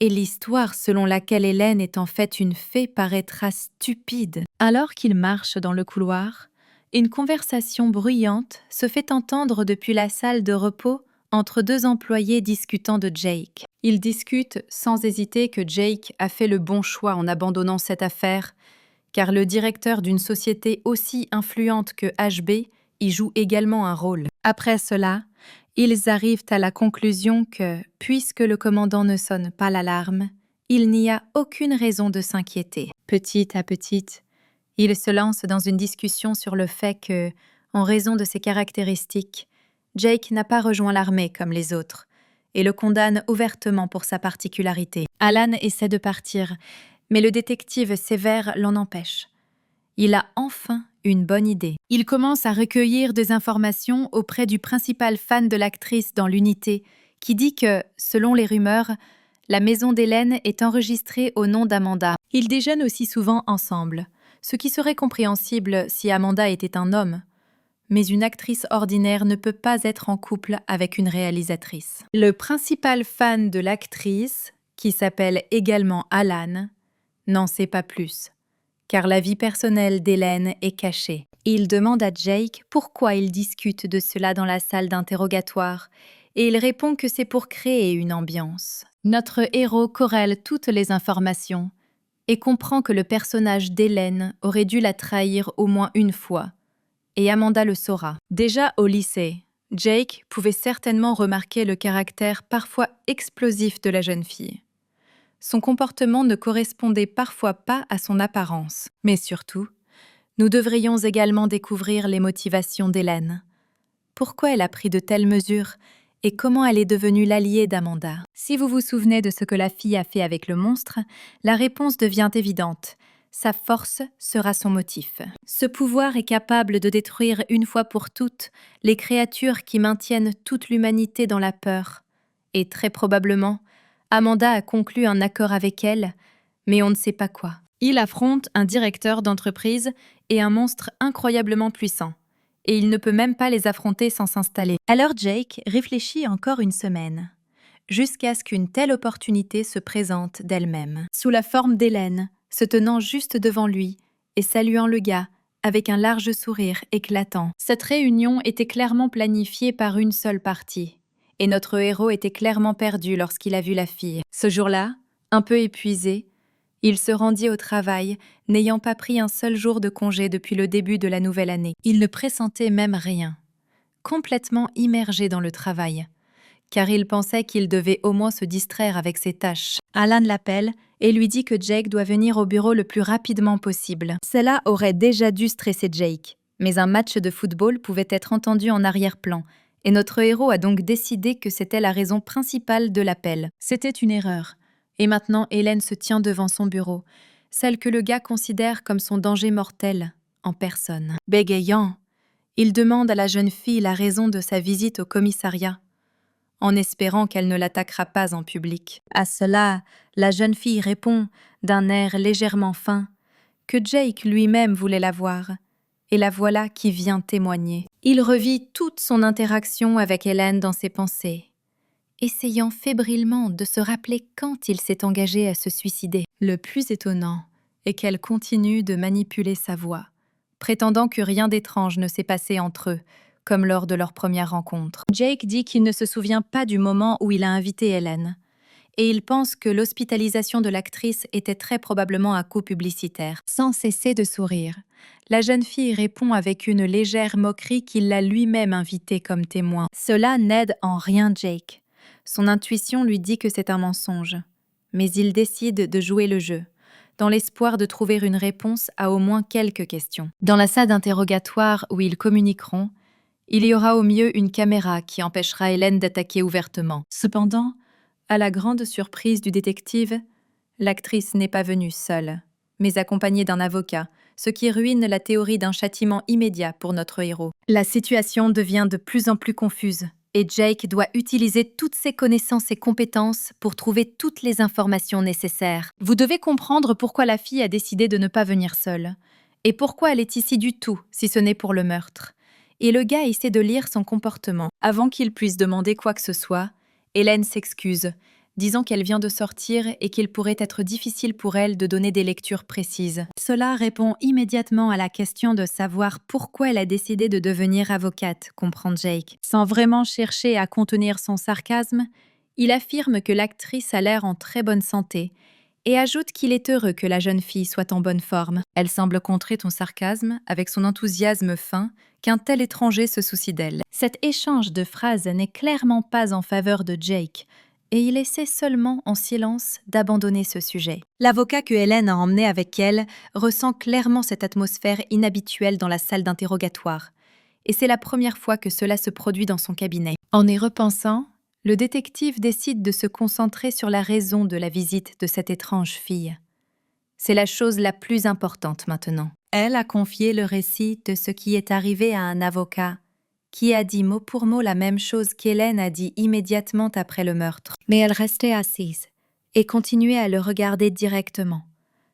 Et l'histoire selon laquelle Hélène est en fait une fée paraîtra stupide. Alors qu'il marche dans le couloir, une conversation bruyante se fait entendre depuis la salle de repos entre deux employés discutant de Jake. Ils discutent sans hésiter que Jake a fait le bon choix en abandonnant cette affaire, car le directeur d'une société aussi influente que HB y joue également un rôle. Après cela, ils arrivent à la conclusion que, puisque le commandant ne sonne pas l'alarme, il n'y a aucune raison de s'inquiéter. Petit à petit, ils se lancent dans une discussion sur le fait que, en raison de ses caractéristiques, Jake n'a pas rejoint l'armée comme les autres, et le condamne ouvertement pour sa particularité. Alan essaie de partir, mais le détective sévère l'en empêche. Il a enfin une bonne idée. Il commence à recueillir des informations auprès du principal fan de l'actrice dans l'unité, qui dit que, selon les rumeurs, la maison d'Hélène est enregistrée au nom d'Amanda. Ils déjeunent aussi souvent ensemble, ce qui serait compréhensible si Amanda était un homme. Mais une actrice ordinaire ne peut pas être en couple avec une réalisatrice. Le principal fan de l'actrice, qui s'appelle également Alan, n'en sait pas plus, car la vie personnelle d'Hélène est cachée. Il demande à Jake pourquoi ils discutent de cela dans la salle d'interrogatoire, et il répond que c'est pour créer une ambiance. Notre héros corrèle toutes les informations et comprend que le personnage d'Hélène aurait dû la trahir au moins une fois, et Amanda le saura. Déjà au lycée, Jake pouvait certainement remarquer le caractère parfois explosif de la jeune fille. Son comportement ne correspondait parfois pas à son apparence. Mais surtout, nous devrions également découvrir les motivations d'Hélène. Pourquoi elle a pris de telles mesures et comment elle est devenue l'alliée d'Amanda? Si vous vous souvenez de ce que la fille a fait avec le monstre, la réponse devient évidente. Sa force sera son motif. Ce pouvoir est capable de détruire une fois pour toutes les créatures qui maintiennent toute l'humanité dans la peur. Et très probablement, Amanda a conclu un accord avec elle, mais on ne sait pas quoi. Il affronte un directeur d'entreprise et un monstre incroyablement puissant, et il ne peut même pas les affronter sans s'installer. Alors Jake réfléchit encore une semaine, jusqu'à ce qu'une telle opportunité se présente d'elle-même, sous la forme d'Hélène, se tenant juste devant lui et saluant le gars avec un large sourire éclatant. Cette réunion était clairement planifiée par une seule partie, et notre héros était clairement perdu lorsqu'il a vu la fille. Ce jour-là, un peu épuisé, il se rendit au travail, n'ayant pas pris un seul jour de congé depuis le début de la nouvelle année. Il ne pressentait même rien, complètement immergé dans le travail, car il pensait qu'il devait au moins se distraire avec ses tâches. Alan l'appelle et lui dit que Jake doit venir au bureau le plus rapidement possible. Cela aurait déjà dû stresser Jake, mais un match de football pouvait être entendu en arrière-plan, et notre héros a donc décidé que c'était la raison principale de l'appel. C'était une erreur. Et maintenant, Hélène se tient devant son bureau, celle que le gars considère comme son danger mortel, en personne. Bégayant, il demande à la jeune fille la raison de sa visite au commissariat, en espérant qu'elle ne l'attaquera pas en public. À cela, la jeune fille répond, d'un air légèrement fin, que Jake lui-même voulait la voir, et la voilà qui vient témoigner. Il revit toute son interaction avec Hélène dans ses pensées, essayant fébrilement de se rappeler quand il s'est engagé à se suicider. Le plus étonnant est qu'elle continue de manipuler sa voix, prétendant que rien d'étrange ne s'est passé entre eux, comme lors de leur première rencontre. Jake dit qu'il ne se souvient pas du moment où il a invité Hélène, et il pense que l'hospitalisation de l'actrice était très probablement un coup publicitaire. Sans cesser de sourire, la jeune fille répond avec une légère moquerie qu'il l'a lui-même invité comme témoin. Cela n'aide en rien Jake. Son intuition lui dit que c'est un mensonge. Mais il décide de jouer le jeu, dans l'espoir de trouver une réponse à au moins quelques questions. Dans la salle d'interrogatoire où ils communiqueront, il y aura au mieux une caméra qui empêchera Hélène d'attaquer ouvertement. Cependant, à la grande surprise du détective, l'actrice n'est pas venue seule, mais accompagnée d'un avocat, ce qui ruine la théorie d'un châtiment immédiat pour notre héros. La situation devient de plus en plus confuse, et Jake doit utiliser toutes ses connaissances et compétences pour trouver toutes les informations nécessaires. Vous devez comprendre pourquoi la fille a décidé de ne pas venir seule, et pourquoi elle est ici du tout, si ce n'est pour le meurtre. Et le gars essaie de lire son comportement. Avant qu'il puisse demander quoi que ce soit, Hélène s'excuse, disant qu'elle vient de sortir et qu'il pourrait être difficile pour elle de donner des lectures précises. Cela répond immédiatement à la question de savoir pourquoi elle a décidé de devenir avocate, comprend Jake. Sans vraiment chercher à contenir son sarcasme, il affirme que l'actrice a l'air en très bonne santé et ajoute qu'il est heureux que la jeune fille soit en bonne forme. Elle semble contrer ton sarcasme avec son enthousiasme fin qu'un tel étranger se soucie d'elle. Cet échange de phrases n'est clairement pas en faveur de Jake, et il essaie seulement en silence d'abandonner ce sujet. L'avocat que Hélène a emmené avec elle ressent clairement cette atmosphère inhabituelle dans la salle d'interrogatoire, et c'est la première fois que cela se produit dans son cabinet. En y repensant, le détective décide de se concentrer sur la raison de la visite de cette étrange fille. C'est la chose la plus importante maintenant. Elle a confié le récit de ce qui est arrivé à un avocat, qui a dit mot pour mot la même chose qu'Hélène a dit immédiatement après le meurtre. Mais elle restait assise et continuait à le regarder directement,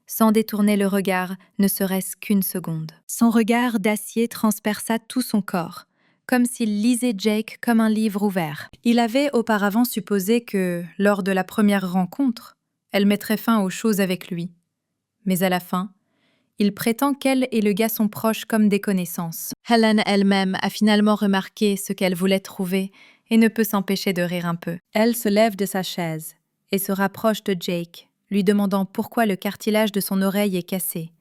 sans détourner le regard, ne serait-ce qu'une seconde. Son regard d'acier transperça tout son corps, comme s'il lisait Jake comme un livre ouvert. Il avait auparavant supposé que, lors de la première rencontre, elle mettrait fin aux choses avec lui. Mais à la fin, il prétend qu'elle et le gars sont proches comme des connaissances. Hélène elle-même a finalement remarqué ce qu'elle voulait trouver et ne peut s'empêcher de rire un peu. Elle se lève de sa chaise et se rapproche de Jake, lui demandant pourquoi le cartilage de son oreille est cassé.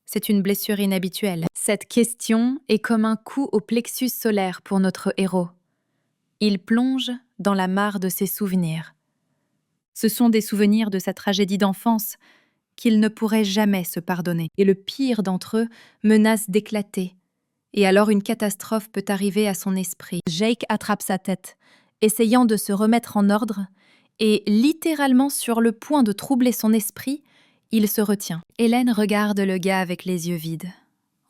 C'est une blessure inhabituelle. Cette question est comme un coup au plexus solaire pour notre héros. Il plonge dans la mare de ses souvenirs. Ce sont des souvenirs de sa tragédie d'enfance qu'il ne pourrait jamais se pardonner. Et le pire d'entre eux menace d'éclater. Et alors une catastrophe peut arriver à son esprit. Jake attrape sa tête, essayant de se remettre en ordre, et littéralement sur le point de troubler son esprit, il se retient. Hélène regarde le gars avec les yeux vides.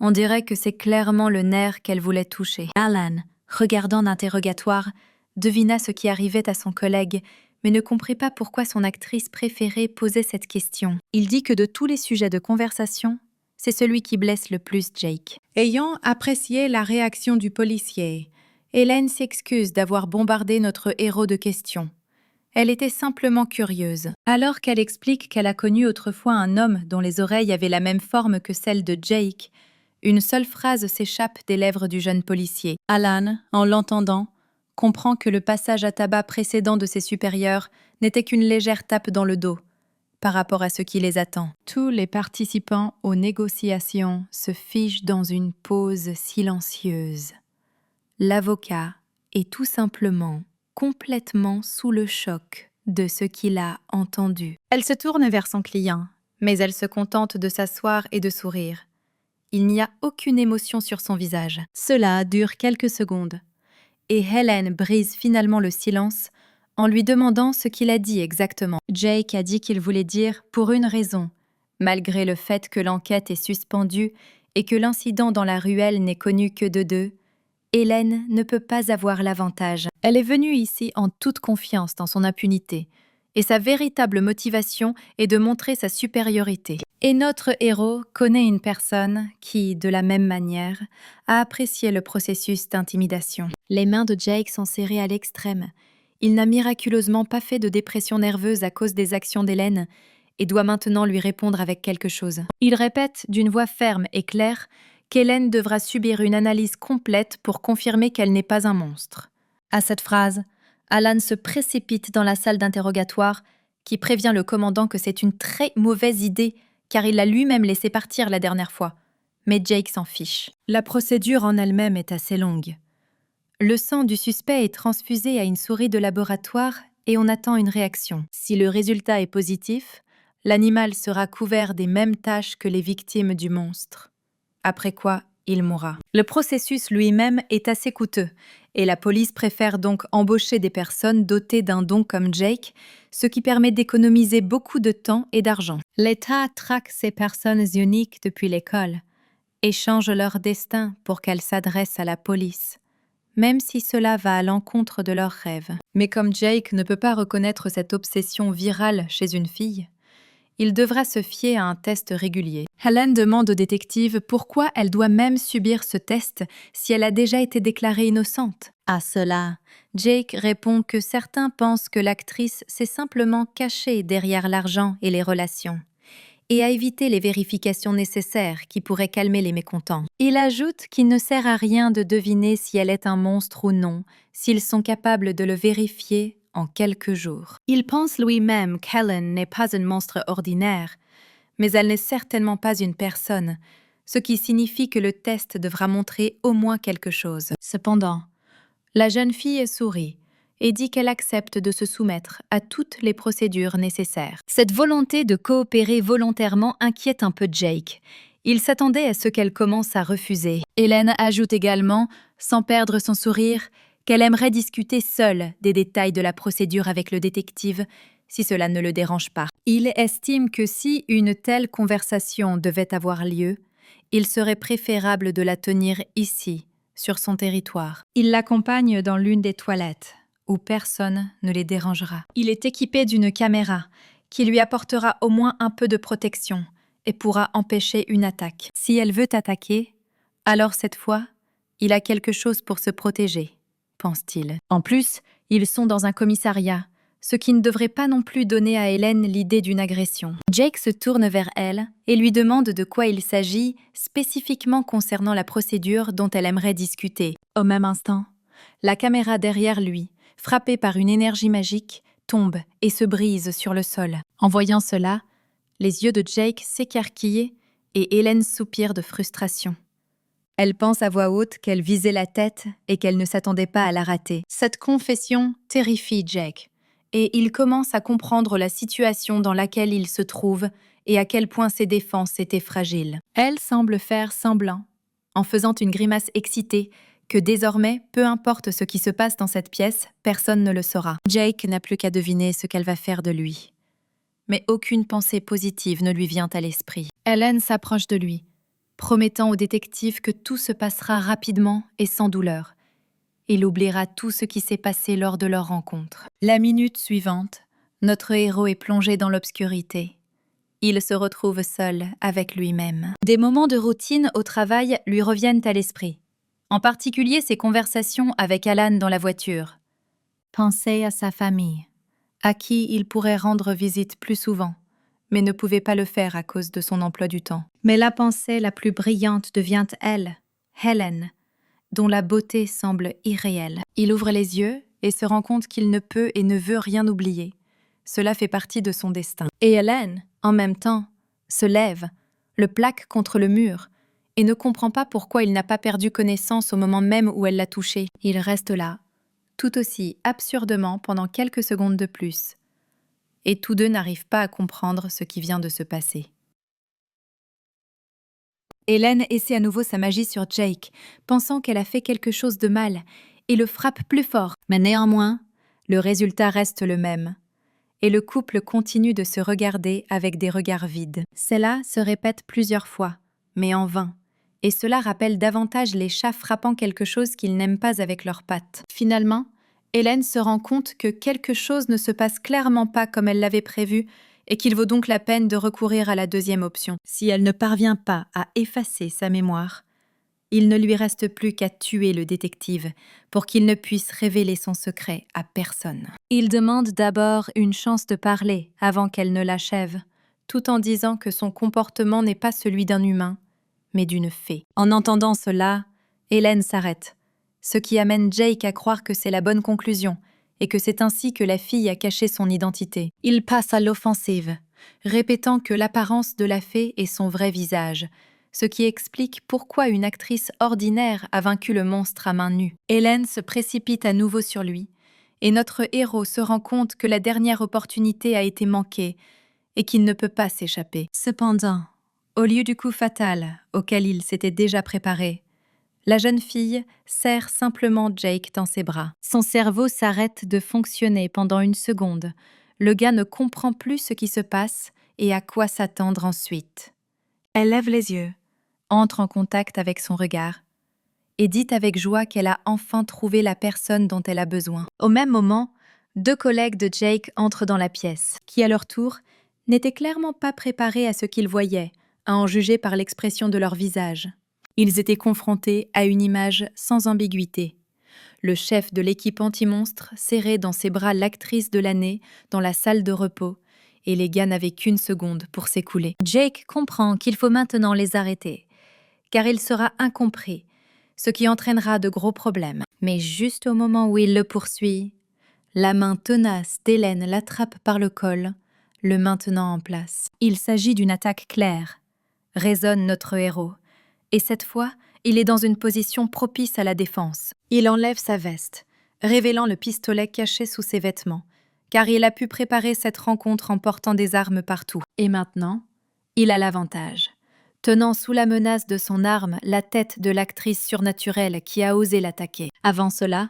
On dirait que c'est clairement le nerf qu'elle voulait toucher. Alan, regardant l'interrogatoire, devina ce qui arrivait à son collègue, mais ne comprit pas pourquoi son actrice préférée posait cette question. Il dit que de tous les sujets de conversation, c'est celui qui blesse le plus Jake. Ayant apprécié la réaction du policier, Hélène s'excuse d'avoir bombardé notre héros de questions. Elle était simplement curieuse. Alors qu'elle explique qu'elle a connu autrefois un homme dont les oreilles avaient la même forme que celle de Jake, une seule phrase s'échappe des lèvres du jeune policier. Alan, en l'entendant, comprend que le passage à tabac précédent de ses supérieurs n'était qu'une légère tape dans le dos par rapport à ce qui les attend. Tous les participants aux négociations se figent dans une pause silencieuse. L'avocat est tout simplement complètement sous le choc de ce qu'il a entendu. Elle se tourne vers son client, mais elle se contente de s'asseoir et de sourire. Il n'y a aucune émotion sur son visage. Cela dure quelques secondes. Et Hélène brise finalement le silence en lui demandant ce qu'il a dit exactement. Jake a dit qu'il voulait dire « pour une raison », malgré le fait que l'enquête est suspendue et que l'incident dans la ruelle n'est connu que de deux. Hélène ne peut pas avoir l'avantage. Elle est venue ici en toute confiance dans son impunité, et sa véritable motivation est de montrer sa supériorité. Et notre héros connaît une personne qui, de la même manière, a apprécié le processus d'intimidation. Les mains de Jake sont serrées à l'extrême. Il n'a miraculeusement pas fait de dépression nerveuse à cause des actions d'Hélène et doit maintenant lui répondre avec quelque chose. Il répète d'une voix ferme et claire qu'Hélène devra subir une analyse complète pour confirmer qu'elle n'est pas un monstre. À cette phrase, Alan se précipite dans la salle d'interrogatoire, qui prévient le commandant que c'est une très mauvaise idée, car il l'a lui-même laissé partir la dernière fois. Mais Jake s'en fiche. La procédure en elle-même est assez longue. Le sang du suspect est transfusé à une souris de laboratoire et on attend une réaction. Si le résultat est positif, l'animal sera couvert des mêmes taches que les victimes du monstre. Après quoi, il mourra. Le processus lui-même est assez coûteux et la police préfère donc embaucher des personnes dotées d'un don comme Jake, ce qui permet d'économiser beaucoup de temps et d'argent. L'État traque ces personnes uniques depuis l'école et change leur destin pour qu'elles s'adressent à la police, même si cela va à l'encontre de leurs rêves. Mais comme Jake ne peut pas reconnaître cette obsession virale chez une fille, il devra se fier à un test régulier. Helen demande au détective pourquoi elle doit même subir ce test si elle a déjà été déclarée innocente. À cela, Jake répond que certains pensent que l'actrice s'est simplement cachée derrière l'argent et les relations, et a évité les vérifications nécessaires qui pourraient calmer les mécontents. Il ajoute qu'il ne sert à rien de deviner si elle est un monstre ou non, s'ils sont capables de le vérifier en quelques jours. Il pense lui-même qu'Helen n'est pas un monstre ordinaire, mais elle n'est certainement pas une personne, ce qui signifie que le test devra montrer au moins quelque chose. Cependant, la jeune fille sourit et dit qu'elle accepte de se soumettre à toutes les procédures nécessaires. Cette volonté de coopérer volontairement inquiète un peu Jake. Il s'attendait à ce qu'elle commence à refuser. Hélène ajoute également, sans perdre son sourire, qu'elle aimerait discuter seule des détails de la procédure avec le détective, si cela ne le dérange pas. Il estime que si une telle conversation devait avoir lieu, il serait préférable de la tenir ici, sur son territoire. Il l'accompagne dans l'une des toilettes, où personne ne les dérangera. Il est équipé d'une caméra, qui lui apportera au moins un peu de protection et pourra empêcher une attaque. Si elle veut attaquer, alors cette fois, il a quelque chose pour se protéger, pense-t-il. En plus, ils sont dans un commissariat, ce qui ne devrait pas non plus donner à Hélène l'idée d'une agression. Jake se tourne vers elle et lui demande de quoi il s'agit spécifiquement concernant la procédure dont elle aimerait discuter. Au même instant, la caméra derrière lui, frappée par une énergie magique, tombe et se brise sur le sol. En voyant cela, les yeux de Jake s'écarquillent et Hélène soupire de frustration. Elle pense à voix haute qu'elle visait la tête et qu'elle ne s'attendait pas à la rater. Cette confession terrifie Jake, et il commence à comprendre la situation dans laquelle il se trouve et à quel point ses défenses étaient fragiles. Elle semble faire semblant, en faisant une grimace excitée, que désormais, peu importe ce qui se passe dans cette pièce, personne ne le saura. Jake n'a plus qu'à deviner ce qu'elle va faire de lui. Mais aucune pensée positive ne lui vient à l'esprit. Hélène s'approche de lui, promettant au détective que tout se passera rapidement et sans douleur. Il oubliera tout ce qui s'est passé lors de leur rencontre. La minute suivante, notre héros est plongé dans l'obscurité. Il se retrouve seul avec lui-même. Des moments de routine au travail lui reviennent à l'esprit. En particulier ses conversations avec Alan dans la voiture. Pensez à sa famille, à qui il pourrait rendre visite plus souvent, mais ne pouvait pas le faire à cause de son emploi du temps. Mais la pensée la plus brillante devient elle, Helen, dont la beauté semble irréelle. Il ouvre les yeux et se rend compte qu'il ne peut et ne veut rien oublier. Cela fait partie de son destin. Et Helen, en même temps, se lève, le plaque contre le mur, et ne comprend pas pourquoi il n'a pas perdu connaissance au moment même où elle l'a touché. Il reste là, tout aussi absurdement pendant quelques secondes de plus. Et tous deux n'arrivent pas à comprendre ce qui vient de se passer. Hélène essaie à nouveau sa magie sur Jake, pensant qu'elle a fait quelque chose de mal, et le frappe plus fort. Mais néanmoins, le résultat reste le même. Et le couple continue de se regarder avec des regards vides. Cela se répète plusieurs fois, mais en vain. Et cela rappelle davantage les chats frappant quelque chose qu'ils n'aiment pas avec leurs pattes. Finalement, Hélène se rend compte que quelque chose ne se passe clairement pas comme elle l'avait prévu et qu'il vaut donc la peine de recourir à la deuxième option. Si elle ne parvient pas à effacer sa mémoire, il ne lui reste plus qu'à tuer le détective pour qu'il ne puisse révéler son secret à personne. Il demande d'abord une chance de parler avant qu'elle ne l'achève, tout en disant que son comportement n'est pas celui d'un humain, mais d'une fée. En entendant cela, Hélène s'arrête, ce qui amène Jake à croire que c'est la bonne conclusion et que c'est ainsi que la fille a caché son identité. Il passe à l'offensive, répétant que l'apparence de la fée est son vrai visage, ce qui explique pourquoi une actrice ordinaire a vaincu le monstre à main nue. Hélène se précipite à nouveau sur lui, et notre héros se rend compte que la dernière opportunité a été manquée et qu'il ne peut pas s'échapper. Cependant, au lieu du coup fatal auquel il s'était déjà préparé, la jeune fille serre simplement Jake dans ses bras. Son cerveau s'arrête de fonctionner pendant une seconde. Le gars ne comprend plus ce qui se passe et à quoi s'attendre ensuite. Elle lève les yeux, entre en contact avec son regard et dit avec joie qu'elle a enfin trouvé la personne dont elle a besoin. Au même moment, 2 collègues de Jake entrent dans la pièce, qui à leur tour n'étaient clairement pas préparés à ce qu'ils voyaient, à en juger par l'expression de leur visage. Ils étaient confrontés à une image sans ambiguïté. Le chef de l'équipe anti-monstre serrait dans ses bras l'actrice de l'année dans la salle de repos, et les gars n'avaient qu'une seconde pour s'écouler. Jake comprend qu'il faut maintenant les arrêter, car il sera incompris, ce qui entraînera de gros problèmes. Mais juste au moment où il le poursuit, la main tenace d'Hélène l'attrape par le col, le maintenant en place. Il s'agit d'une attaque claire, raisonne notre héros, et cette fois, il est dans une position propice à la défense. Il enlève sa veste, révélant le pistolet caché sous ses vêtements, car il a pu préparer cette rencontre en portant des armes partout. Et maintenant, il a l'avantage, tenant sous la menace de son arme la tête de l'actrice surnaturelle qui a osé l'attaquer. Avant cela,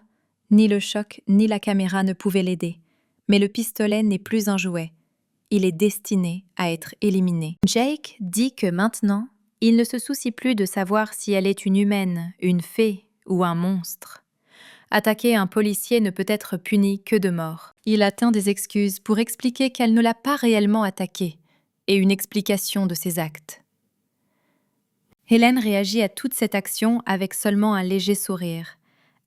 ni le choc ni la caméra ne pouvaient l'aider, mais le pistolet n'est plus un jouet. Il est destiné à être éliminé. Jake dit que maintenant, il ne se soucie plus de savoir si elle est une humaine, une fée ou un monstre. Attaquer un policier ne peut être puni que de mort. Il atteint des excuses pour expliquer qu'elle ne l'a pas réellement attaqué, et une explication de ses actes. Hélène réagit à toute cette action avec seulement un léger sourire,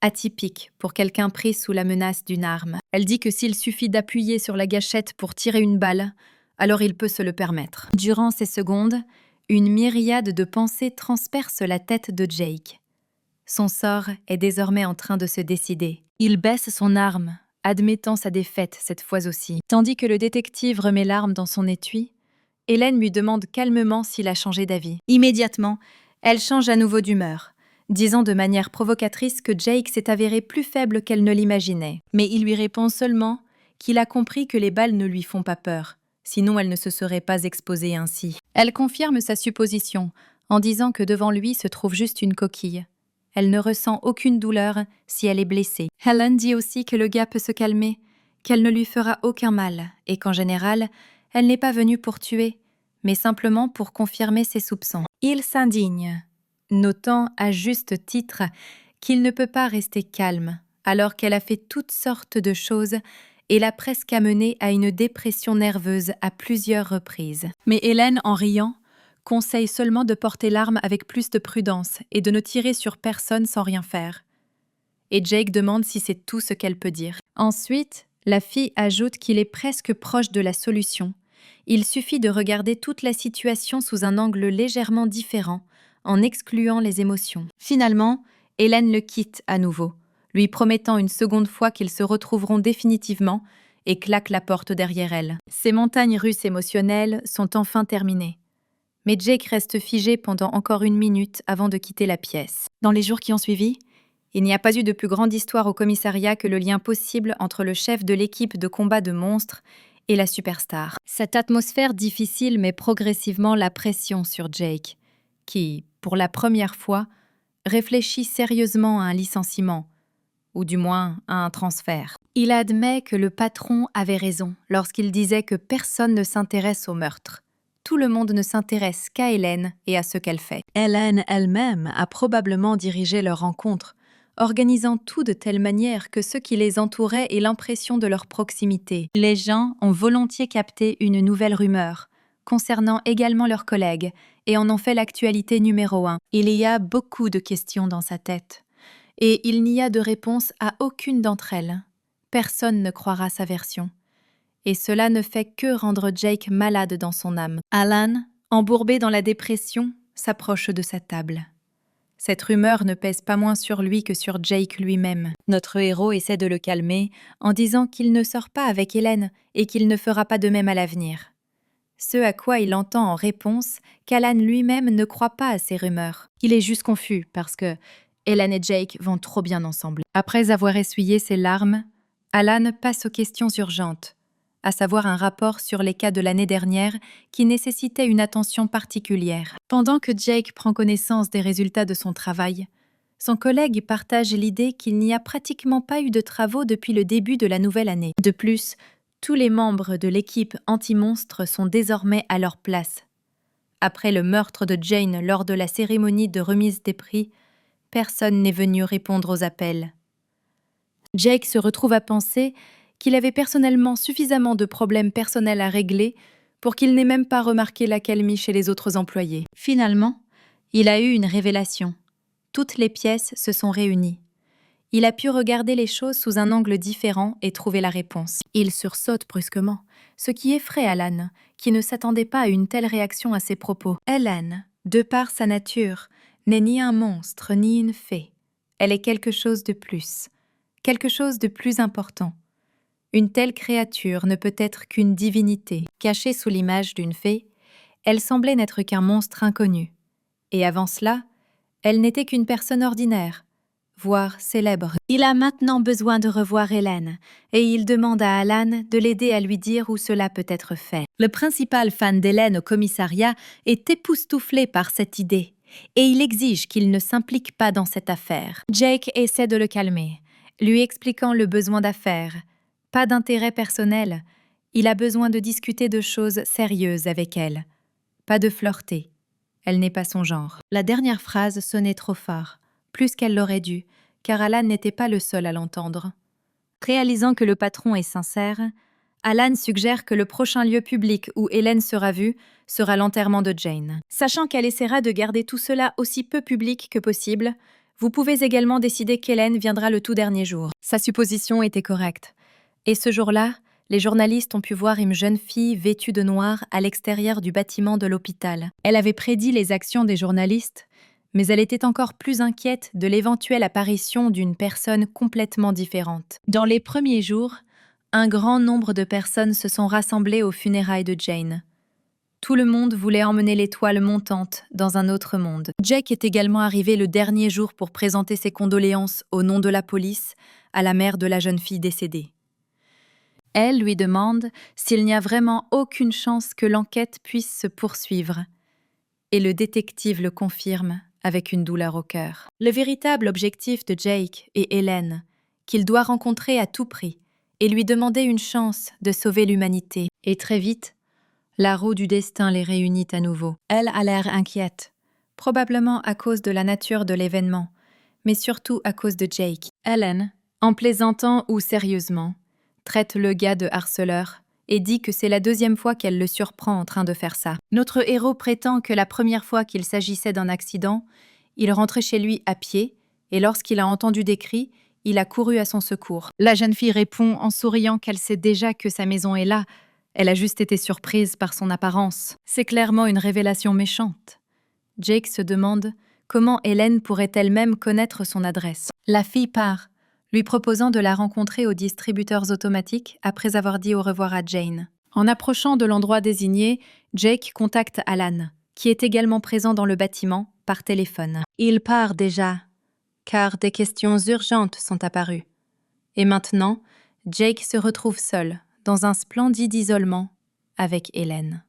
atypique pour quelqu'un pris sous la menace d'une arme. Elle dit que s'il suffit d'appuyer sur la gâchette pour tirer une balle, alors il peut se le permettre. Durant ces secondes, une myriade de pensées transperce la tête de Jake. Son sort est désormais en train de se décider. Il baisse son arme, admettant sa défaite cette fois aussi. Tandis que le détective remet l'arme dans son étui, Hélène lui demande calmement s'il a changé d'avis. Immédiatement, elle change à nouveau d'humeur, disant de manière provocatrice que Jake s'est avéré plus faible qu'elle ne l'imaginait. Mais il lui répond seulement qu'il a compris que les balles ne lui font pas peur, sinon elle ne se serait pas exposée ainsi. Elle confirme sa supposition en disant que devant lui se trouve juste une coquille. Elle ne ressent aucune douleur si elle est blessée. Helen dit aussi que le gars peut se calmer, qu'elle ne lui fera aucun mal et qu'en général, elle n'est pas venue pour tuer, mais simplement pour confirmer ses soupçons. Il s'indigne, notant à juste titre qu'il ne peut pas rester calme, alors qu'elle a fait toutes sortes de choses et l'a presque amené à une dépression nerveuse à plusieurs reprises. Mais Hélène, en riant, conseille seulement de porter l'arme avec plus de prudence et de ne tirer sur personne sans rien faire. Et Jake demande si c'est tout ce qu'elle peut dire. Ensuite, la fille ajoute qu'il est presque proche de la solution. Il suffit de regarder toute la situation sous un angle légèrement différent, en excluant les émotions. Finalement, Hélène le quitte à nouveau, lui promettant une seconde fois qu'ils se retrouveront définitivement et claque la porte derrière elle. Ces montagnes russes émotionnelles sont enfin terminées. Mais Jake reste figé pendant encore 1 minute avant de quitter la pièce. Dans les jours qui ont suivi, il n'y a pas eu de plus grande histoire au commissariat que le lien possible entre le chef de l'équipe de combat de monstres et la superstar. Cette atmosphère difficile met progressivement la pression sur Jake, qui, pour la première fois, réfléchit sérieusement à un licenciement, ou du moins à un transfert. Il admet que le patron avait raison lorsqu'il disait que personne ne s'intéresse au meurtre. Tout le monde ne s'intéresse qu'à Hélène et à ce qu'elle fait. Hélène elle-même a probablement dirigé leur rencontre, organisant tout de telle manière que ceux qui les entouraient aient l'impression de leur proximité. Les gens ont volontiers capté une nouvelle rumeur, concernant également leurs collègues, et en ont fait l'actualité numéro 1. Il y a beaucoup de questions dans sa tête, et il n'y a de réponse à aucune d'entre elles. Personne ne croira sa version. Et cela ne fait que rendre Jake malade dans son âme. Alan, embourbé dans la dépression, s'approche de sa table. Cette rumeur ne pèse pas moins sur lui que sur Jake lui-même. Notre héros essaie de le calmer en disant qu'il ne sort pas avec Hélène et qu'il ne fera pas de même à l'avenir. Ce à quoi il entend en réponse qu'Alan lui-même ne croit pas à ces rumeurs. Il est juste confus parce que Hélène et Jake vont trop bien ensemble. Après avoir essuyé ses larmes, Alan passe aux questions urgentes, à savoir un rapport sur les cas de l'année dernière qui nécessitait une attention particulière. Pendant que Jake prend connaissance des résultats de son travail, son collègue partage l'idée qu'il n'y a pratiquement pas eu de travaux depuis le début de la nouvelle année. De plus, tous les membres de l'équipe anti-monstre sont désormais à leur place. Après le meurtre de Jane lors de la cérémonie de remise des prix, personne n'est venu répondre aux appels. Jake se retrouve à penser qu'il avait personnellement suffisamment de problèmes personnels à régler pour qu'il n'ait même pas remarqué l'accalmie chez les autres employés. Finalement, il a eu une révélation. Toutes les pièces se sont réunies. Il a pu regarder les choses sous un angle différent et trouver la réponse. Il sursaute brusquement, ce qui effraie Alan, qui ne s'attendait pas à une telle réaction à ses propos. Hélène, de par sa nature, n'est ni un monstre ni une fée. Elle est quelque chose de plus important. Une telle créature ne peut être qu'une divinité. Cachée sous l'image d'une fée, elle semblait n'être qu'un monstre inconnu. Et avant cela, elle n'était qu'une personne ordinaire, voire célèbre. Il a maintenant besoin de revoir Hélène, et il demande à Alan de l'aider à lui dire où cela peut être fait. Le principal fan d'Hélène au commissariat est époustouflé par cette idée, et il exige qu'il ne s'implique pas dans cette affaire. Jake essaie de le calmer, lui expliquant le besoin d'affaires. Pas d'intérêt personnel, il a besoin de discuter de choses sérieuses avec elle. Pas de flirter, elle n'est pas son genre. La dernière phrase sonnait trop fort, plus qu'elle l'aurait dû, car Alan n'était pas le seul à l'entendre. Réalisant que le patron est sincère, Alan suggère que le prochain lieu public où Hélène sera vue sera l'enterrement de Jane. Sachant qu'elle essaiera de garder tout cela aussi peu public que possible, vous pouvez également décider qu'Hélène viendra le tout dernier jour. Sa supposition était correcte. Et ce jour-là, les journalistes ont pu voir une jeune fille vêtue de noir à l'extérieur du bâtiment de l'hôpital. Elle avait prédit les actions des journalistes, mais elle était encore plus inquiète de l'éventuelle apparition d'une personne complètement différente. Dans les premiers jours, un grand nombre de personnes se sont rassemblées aux funérailles de Jane. Tout le monde voulait emmener l'étoile montante dans un autre monde. Jake est également arrivé le dernier jour pour présenter ses condoléances au nom de la police à la mère de la jeune fille décédée. Elle lui demande s'il n'y a vraiment aucune chance que l'enquête puisse se poursuivre. Et le détective le confirme avec une douleur au cœur. Le véritable objectif de Jake est Hélène, qu'il doit rencontrer à tout prix et lui demander une chance de sauver l'humanité. Et très vite, la roue du destin les réunit à nouveau. Elle a l'air inquiète, probablement à cause de la nature de l'événement, mais surtout à cause de Jake. Hélène, en plaisantant ou sérieusement, traite le gars de harceleur et dit que c'est la deuxième fois qu'elle le surprend en train de faire ça. Notre héros prétend que la première fois qu'il s'agissait d'un accident, il rentrait chez lui à pied et lorsqu'il a entendu des cris, il a couru à son secours. La jeune fille répond en souriant qu'elle sait déjà que sa maison est là. Elle a juste été surprise par son apparence. C'est clairement une révélation méchante. Jake se demande comment Hélène pourrait elle-même connaître son adresse. La fille part, lui proposant de la rencontrer aux distributeurs automatiques après avoir dit au revoir à Jane. En approchant de l'endroit désigné, Jake contacte Alan, qui est également présent dans le bâtiment, par téléphone. Il part déjà, car des questions urgentes sont apparues. Et maintenant, Jake se retrouve seul, dans un splendide isolement, avec Hélène.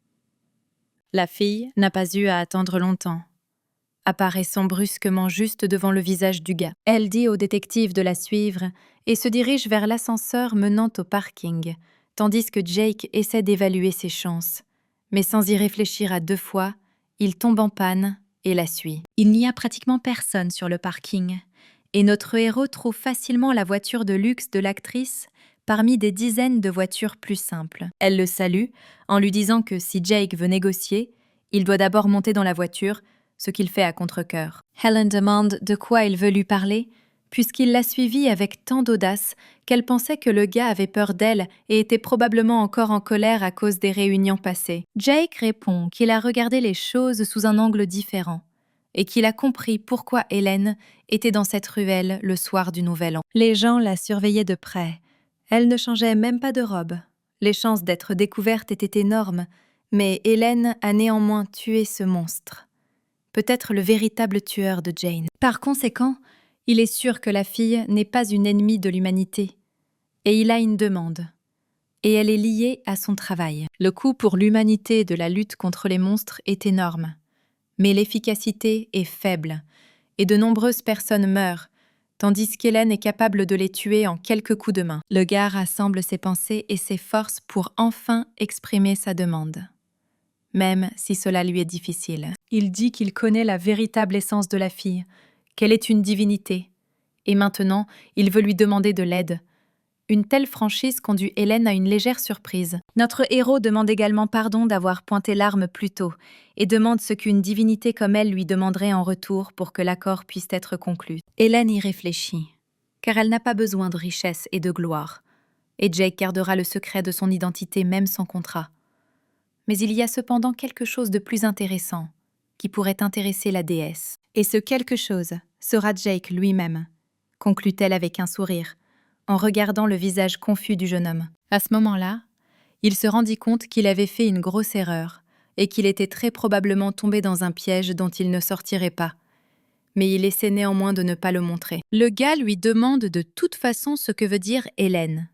La fille n'a pas eu à attendre longtemps, apparaissant brusquement juste devant le visage du gars. Elle dit au détective de la suivre et se dirige vers l'ascenseur menant au parking, tandis que Jake essaie d'évaluer ses chances. Mais sans y réfléchir à deux fois, il tombe en panne et la suit. Il n'y a pratiquement personne sur le parking, et notre héros trouve facilement la voiture de luxe de l'actrice parmi des dizaines de voitures plus simples. Elle le salue en lui disant que si Jake veut négocier, il doit d'abord monter dans la voiture, ce qu'il fait à contre-cœur. Helen demande de quoi il veut lui parler, puisqu'il l'a suivie avec tant d'audace qu'elle pensait que le gars avait peur d'elle et était probablement encore en colère à cause des réunions passées. Jake répond qu'il a regardé les choses sous un angle différent, et qu'il a compris pourquoi Hélène était dans cette ruelle le soir du Nouvel An. Les gens la surveillaient de près. Elle ne changeait même pas de robe. Les chances d'être découverte étaient énormes, mais Hélène a néanmoins tué ce monstre. Peut-être le véritable tueur de Jane. Par conséquent, il est sûr que la fille n'est pas une ennemie de l'humanité. Et il a une demande. Et elle est liée à son travail. Le coût pour l'humanité de la lutte contre les monstres est énorme. Mais l'efficacité est faible, et de nombreuses personnes meurent, tandis qu'Hélène est capable de les tuer en quelques coups de main. Le gars rassemble ses pensées et ses forces pour enfin exprimer sa demande. Même si cela lui est difficile. Il dit qu'il connaît la véritable essence de la fille, qu'elle est une divinité. Et maintenant, il veut lui demander de l'aide. Une telle franchise conduit Hélène à une légère surprise. Notre héros demande également pardon d'avoir pointé l'arme plus tôt et demande ce qu'une divinité comme elle lui demanderait en retour pour que l'accord puisse être conclu. Hélène y réfléchit, car elle n'a pas besoin de richesse et de gloire, et Jake gardera le secret de son identité même sans contrat. Mais il y a cependant quelque chose de plus intéressant qui pourrait intéresser la déesse. Et ce quelque chose sera Jake lui-même, conclut-elle avec un sourire, en regardant le visage confus du jeune homme. À ce moment-là, il se rendit compte qu'il avait fait une grosse erreur et qu'il était très probablement tombé dans un piège dont il ne sortirait pas. Mais il essaie néanmoins de ne pas le montrer. Le gars lui demande de toute façon ce que veut dire Hélène.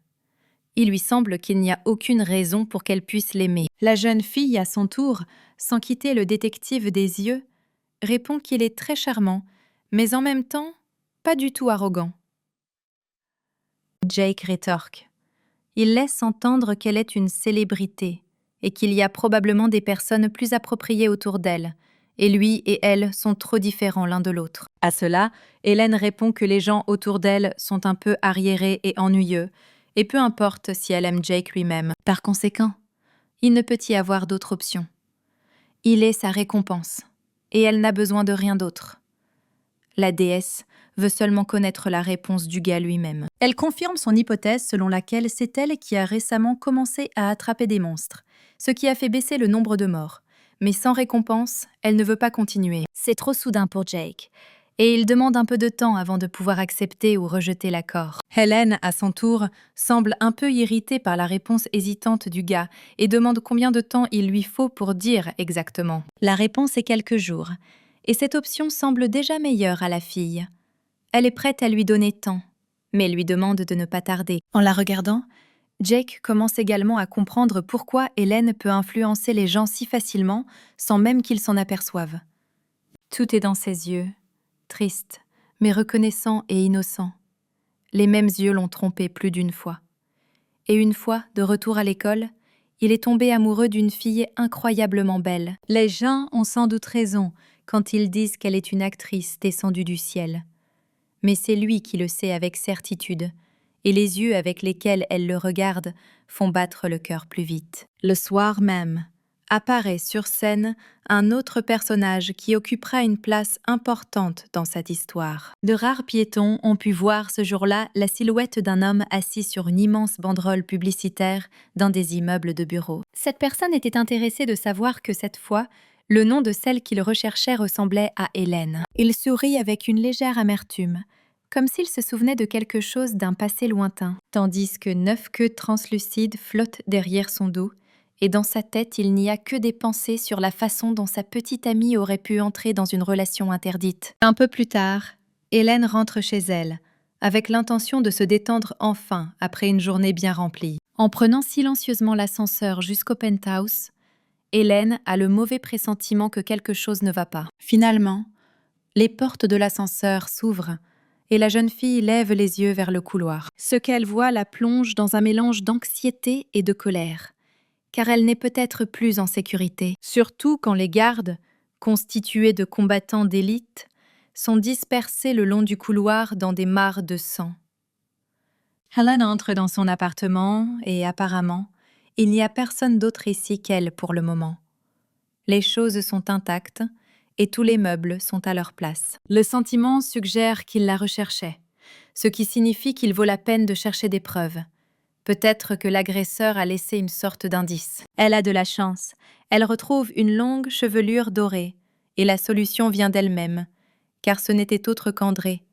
Il lui semble qu'il n'y a aucune raison pour qu'elle puisse l'aimer. La jeune fille, à son tour, sans quitter le détective des yeux, répond qu'il est très charmant, mais en même temps, pas du tout arrogant. Jake rétorque. Il laisse entendre qu'elle est une célébrité et qu'il y a probablement des personnes plus appropriées autour d'elle, et lui et elle sont trop différents l'un de l'autre. À cela, Hélène répond que les gens autour d'elle sont un peu arriérés et ennuyeux, et peu importe si elle aime Jake lui-même. Par conséquent, il ne peut y avoir d'autre option. Il est sa récompense, et elle n'a besoin de rien d'autre. La déesse veut seulement connaître la réponse du gars lui-même. Elle confirme son hypothèse selon laquelle c'est elle qui a récemment commencé à attraper des monstres, ce qui a fait baisser le nombre de morts. Mais sans récompense, elle ne veut pas continuer. C'est trop soudain pour Jake, et il demande un peu de temps avant de pouvoir accepter ou rejeter l'accord. Hélène, à son tour, semble un peu irritée par la réponse hésitante du gars et demande combien de temps il lui faut pour dire exactement. La réponse est quelques jours, et cette option semble déjà meilleure à la fille. Elle est prête à lui donner temps, mais lui demande de ne pas tarder. En la regardant, Jake commence également à comprendre pourquoi Hélène peut influencer les gens si facilement sans même qu'ils s'en aperçoivent. Tout est dans ses yeux, triste, mais reconnaissant et innocent. Les mêmes yeux l'ont trompé plus d'une fois. Et une fois, de retour à l'école, il est tombé amoureux d'une fille incroyablement belle. Les gens ont sans doute raison quand ils disent qu'elle est une actrice descendue du ciel. Mais c'est lui qui le sait avec certitude, et les yeux avec lesquels elle le regarde font battre le cœur plus vite. Le soir même, apparaît sur scène un autre personnage qui occupera une place importante dans cette histoire. De rares piétons ont pu voir ce jour-là la silhouette d'un homme assis sur une immense banderole publicitaire d'un des immeubles de bureaux. Cette personne était intéressée de savoir que cette fois, le nom de celle qu'il recherchait ressemblait à Hélène. Il sourit avec une légère amertume, comme s'il se souvenait de quelque chose d'un passé lointain, tandis que 9 queues translucides flottent derrière son dos, et dans sa tête il n'y a que des pensées sur la façon dont sa petite amie aurait pu entrer dans une relation interdite. Un peu plus tard, Hélène rentre chez elle, avec l'intention de se détendre enfin après une journée bien remplie. En prenant silencieusement l'ascenseur jusqu'au penthouse, Hélène a le mauvais pressentiment que quelque chose ne va pas. Finalement, les portes de l'ascenseur s'ouvrent et la jeune fille lève les yeux vers le couloir. Ce qu'elle voit la plonge dans un mélange d'anxiété et de colère, car elle n'est peut-être plus en sécurité, surtout quand les gardes, constitués de combattants d'élite, sont dispersés le long du couloir dans des mares de sang. Hélène entre dans son appartement et apparemment, il n'y a personne d'autre ici qu'elle pour le moment. Les choses sont intactes et tous les meubles sont à leur place. Le sentiment suggère qu'il la recherchait, ce qui signifie qu'il vaut la peine de chercher des preuves. Peut-être que l'agresseur a laissé une sorte d'indice. Elle a de la chance. Elle retrouve une longue chevelure dorée et la solution vient d'elle-même, car ce n'était autre qu'André,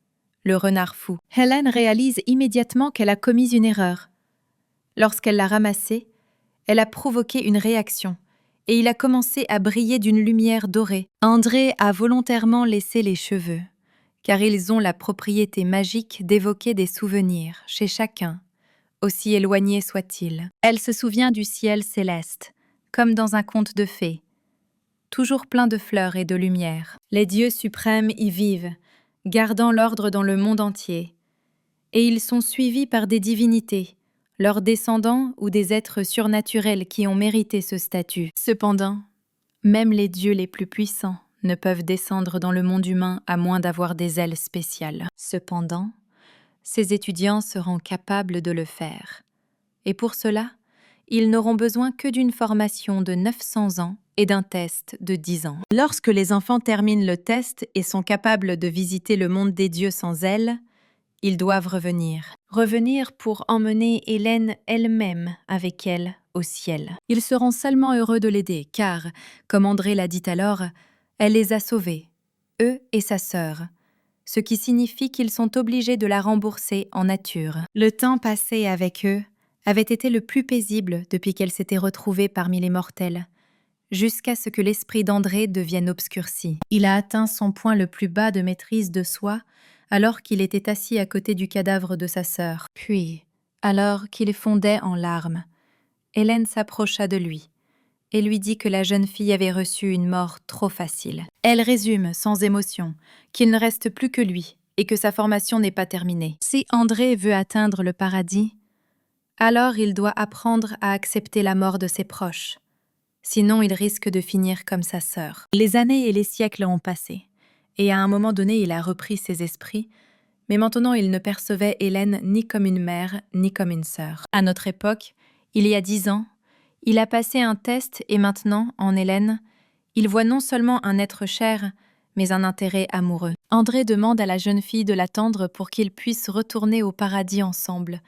le renard fou. Hélène réalise immédiatement qu'elle a commis une erreur. Lorsqu'elle l'a ramassé, elle a provoqué une réaction, et il a commencé à briller d'une lumière dorée. André a volontairement laissé les cheveux, car ils ont la propriété magique d'évoquer des souvenirs chez chacun, aussi éloignés soient-ils. Elle se souvient du ciel céleste, comme dans un conte de fées, toujours plein de fleurs et de lumière. Les dieux suprêmes y vivent, gardant l'ordre dans le monde entier, et ils sont suivis par des divinités, leurs descendants ou des êtres surnaturels qui ont mérité ce statut. Cependant, même les dieux les plus puissants ne peuvent descendre dans le monde humain à moins d'avoir des ailes spéciales. Cependant, ces étudiants seront capables de le faire. Et pour cela, ils n'auront besoin que d'une formation de 900 ans et d'un test de 10 ans. Lorsque les enfants terminent le test et sont capables de visiter le monde des dieux sans ailes, ils doivent revenir. Revenir pour emmener Hélène elle-même avec elle au ciel. Ils seront seulement heureux de l'aider, car, comme André l'a dit alors, elle les a sauvés, eux et sa sœur, ce qui signifie qu'ils sont obligés de la rembourser en nature. Le temps passé avec eux avait été le plus paisible depuis qu'elle s'était retrouvée parmi les mortels, jusqu'à ce que l'esprit d'André devienne obscurci. Il a atteint son point le plus bas de maîtrise de soi alors qu'il était assis à côté du cadavre de sa sœur. Puis, alors qu'il fondait en larmes, Hélène s'approcha de lui et lui dit que la jeune fille avait reçu une mort trop facile. Elle résume, sans émotion, qu'il ne reste plus que lui et que sa formation n'est pas terminée. Si André veut atteindre le paradis, alors il doit apprendre à accepter la mort de ses proches. Sinon, il risque de finir comme sa sœur. Les années et les siècles ont passé, et à un moment donné, il a repris ses esprits, mais maintenant il ne percevait Hélène ni comme une mère, ni comme une sœur. À notre époque, il y a 10 ans, il a passé un test et maintenant, en Hélène, il voit non seulement un être cher, mais un intérêt amoureux. André demande à la jeune fille de l'attendre pour qu'ils puissent retourner au paradis ensemble.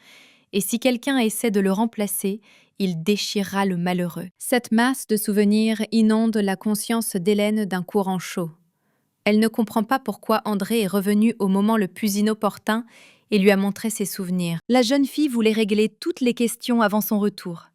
Et si quelqu'un essaie de le remplacer, il déchirera le malheureux. Cette masse de souvenirs inonde la conscience d'Hélène d'un courant chaud. Elle ne comprend pas pourquoi André est revenu au moment le plus inopportun et lui a montré ses souvenirs. La jeune fille voulait régler toutes les questions avant son retour.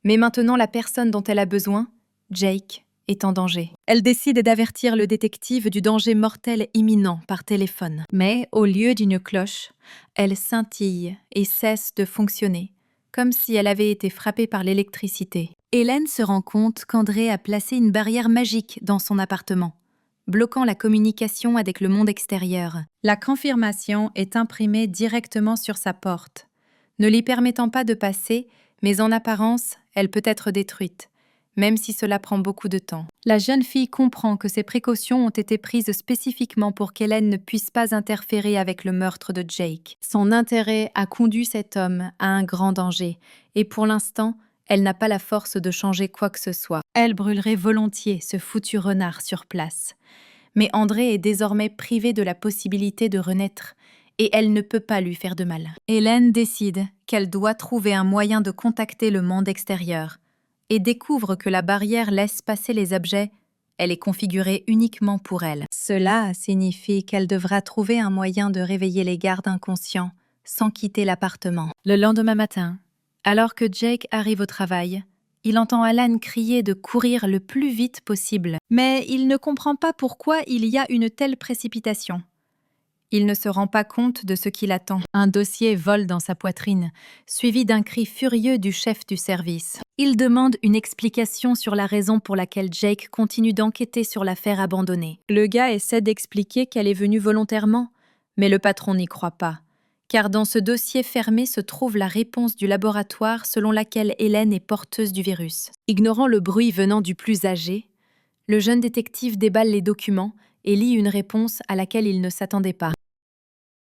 Mais maintenant, la personne dont elle a besoin, Jake, est en danger. Elle décide d'avertir le détective du danger mortel imminent par téléphone. Mais au lieu d'une cloche, elle scintille et cesse de fonctionner, comme si elle avait été frappée par l'électricité. Hélène se rend compte qu'André a placé une barrière magique dans son appartement, bloquant la communication avec le monde extérieur. La confirmation est imprimée directement sur sa porte, ne lui permettant pas de passer, mais en apparence, elle peut être détruite, même si cela prend beaucoup de temps. La jeune fille comprend que ces précautions ont été prises spécifiquement pour qu'Hélène ne puisse pas interférer avec le meurtre de Jake. Son intérêt a conduit cet homme à un grand danger, et pour l'instant, elle n'a pas la force de changer quoi que ce soit. Elle brûlerait volontiers ce foutu renard sur place. Mais André est désormais privé de la possibilité de renaître, et elle ne peut pas lui faire de mal. Hélène décide qu'elle doit trouver un moyen de contacter le monde extérieur, et découvre que la barrière laisse passer les objets, elle est configurée uniquement pour elle. Cela signifie qu'elle devra trouver un moyen de réveiller les gardes inconscients sans quitter l'appartement. Le lendemain matin, alors que Jake arrive au travail, il entend Alan crier de courir le plus vite possible. Mais il ne comprend pas pourquoi il y a une telle précipitation. Il ne se rend pas compte de ce qui l'attend. Un dossier vole dans sa poitrine, suivi d'un cri furieux du chef du service. Il demande une explication sur la raison pour laquelle Jake continue d'enquêter sur l'affaire abandonnée. Le gars essaie d'expliquer qu'elle est venue volontairement, mais le patron n'y croit pas. Car dans ce dossier fermé se trouve la réponse du laboratoire selon laquelle Hélène est porteuse du virus. Ignorant le bruit venant du plus âgé, le jeune détective déballe les documents et lit une réponse à laquelle il ne s'attendait pas.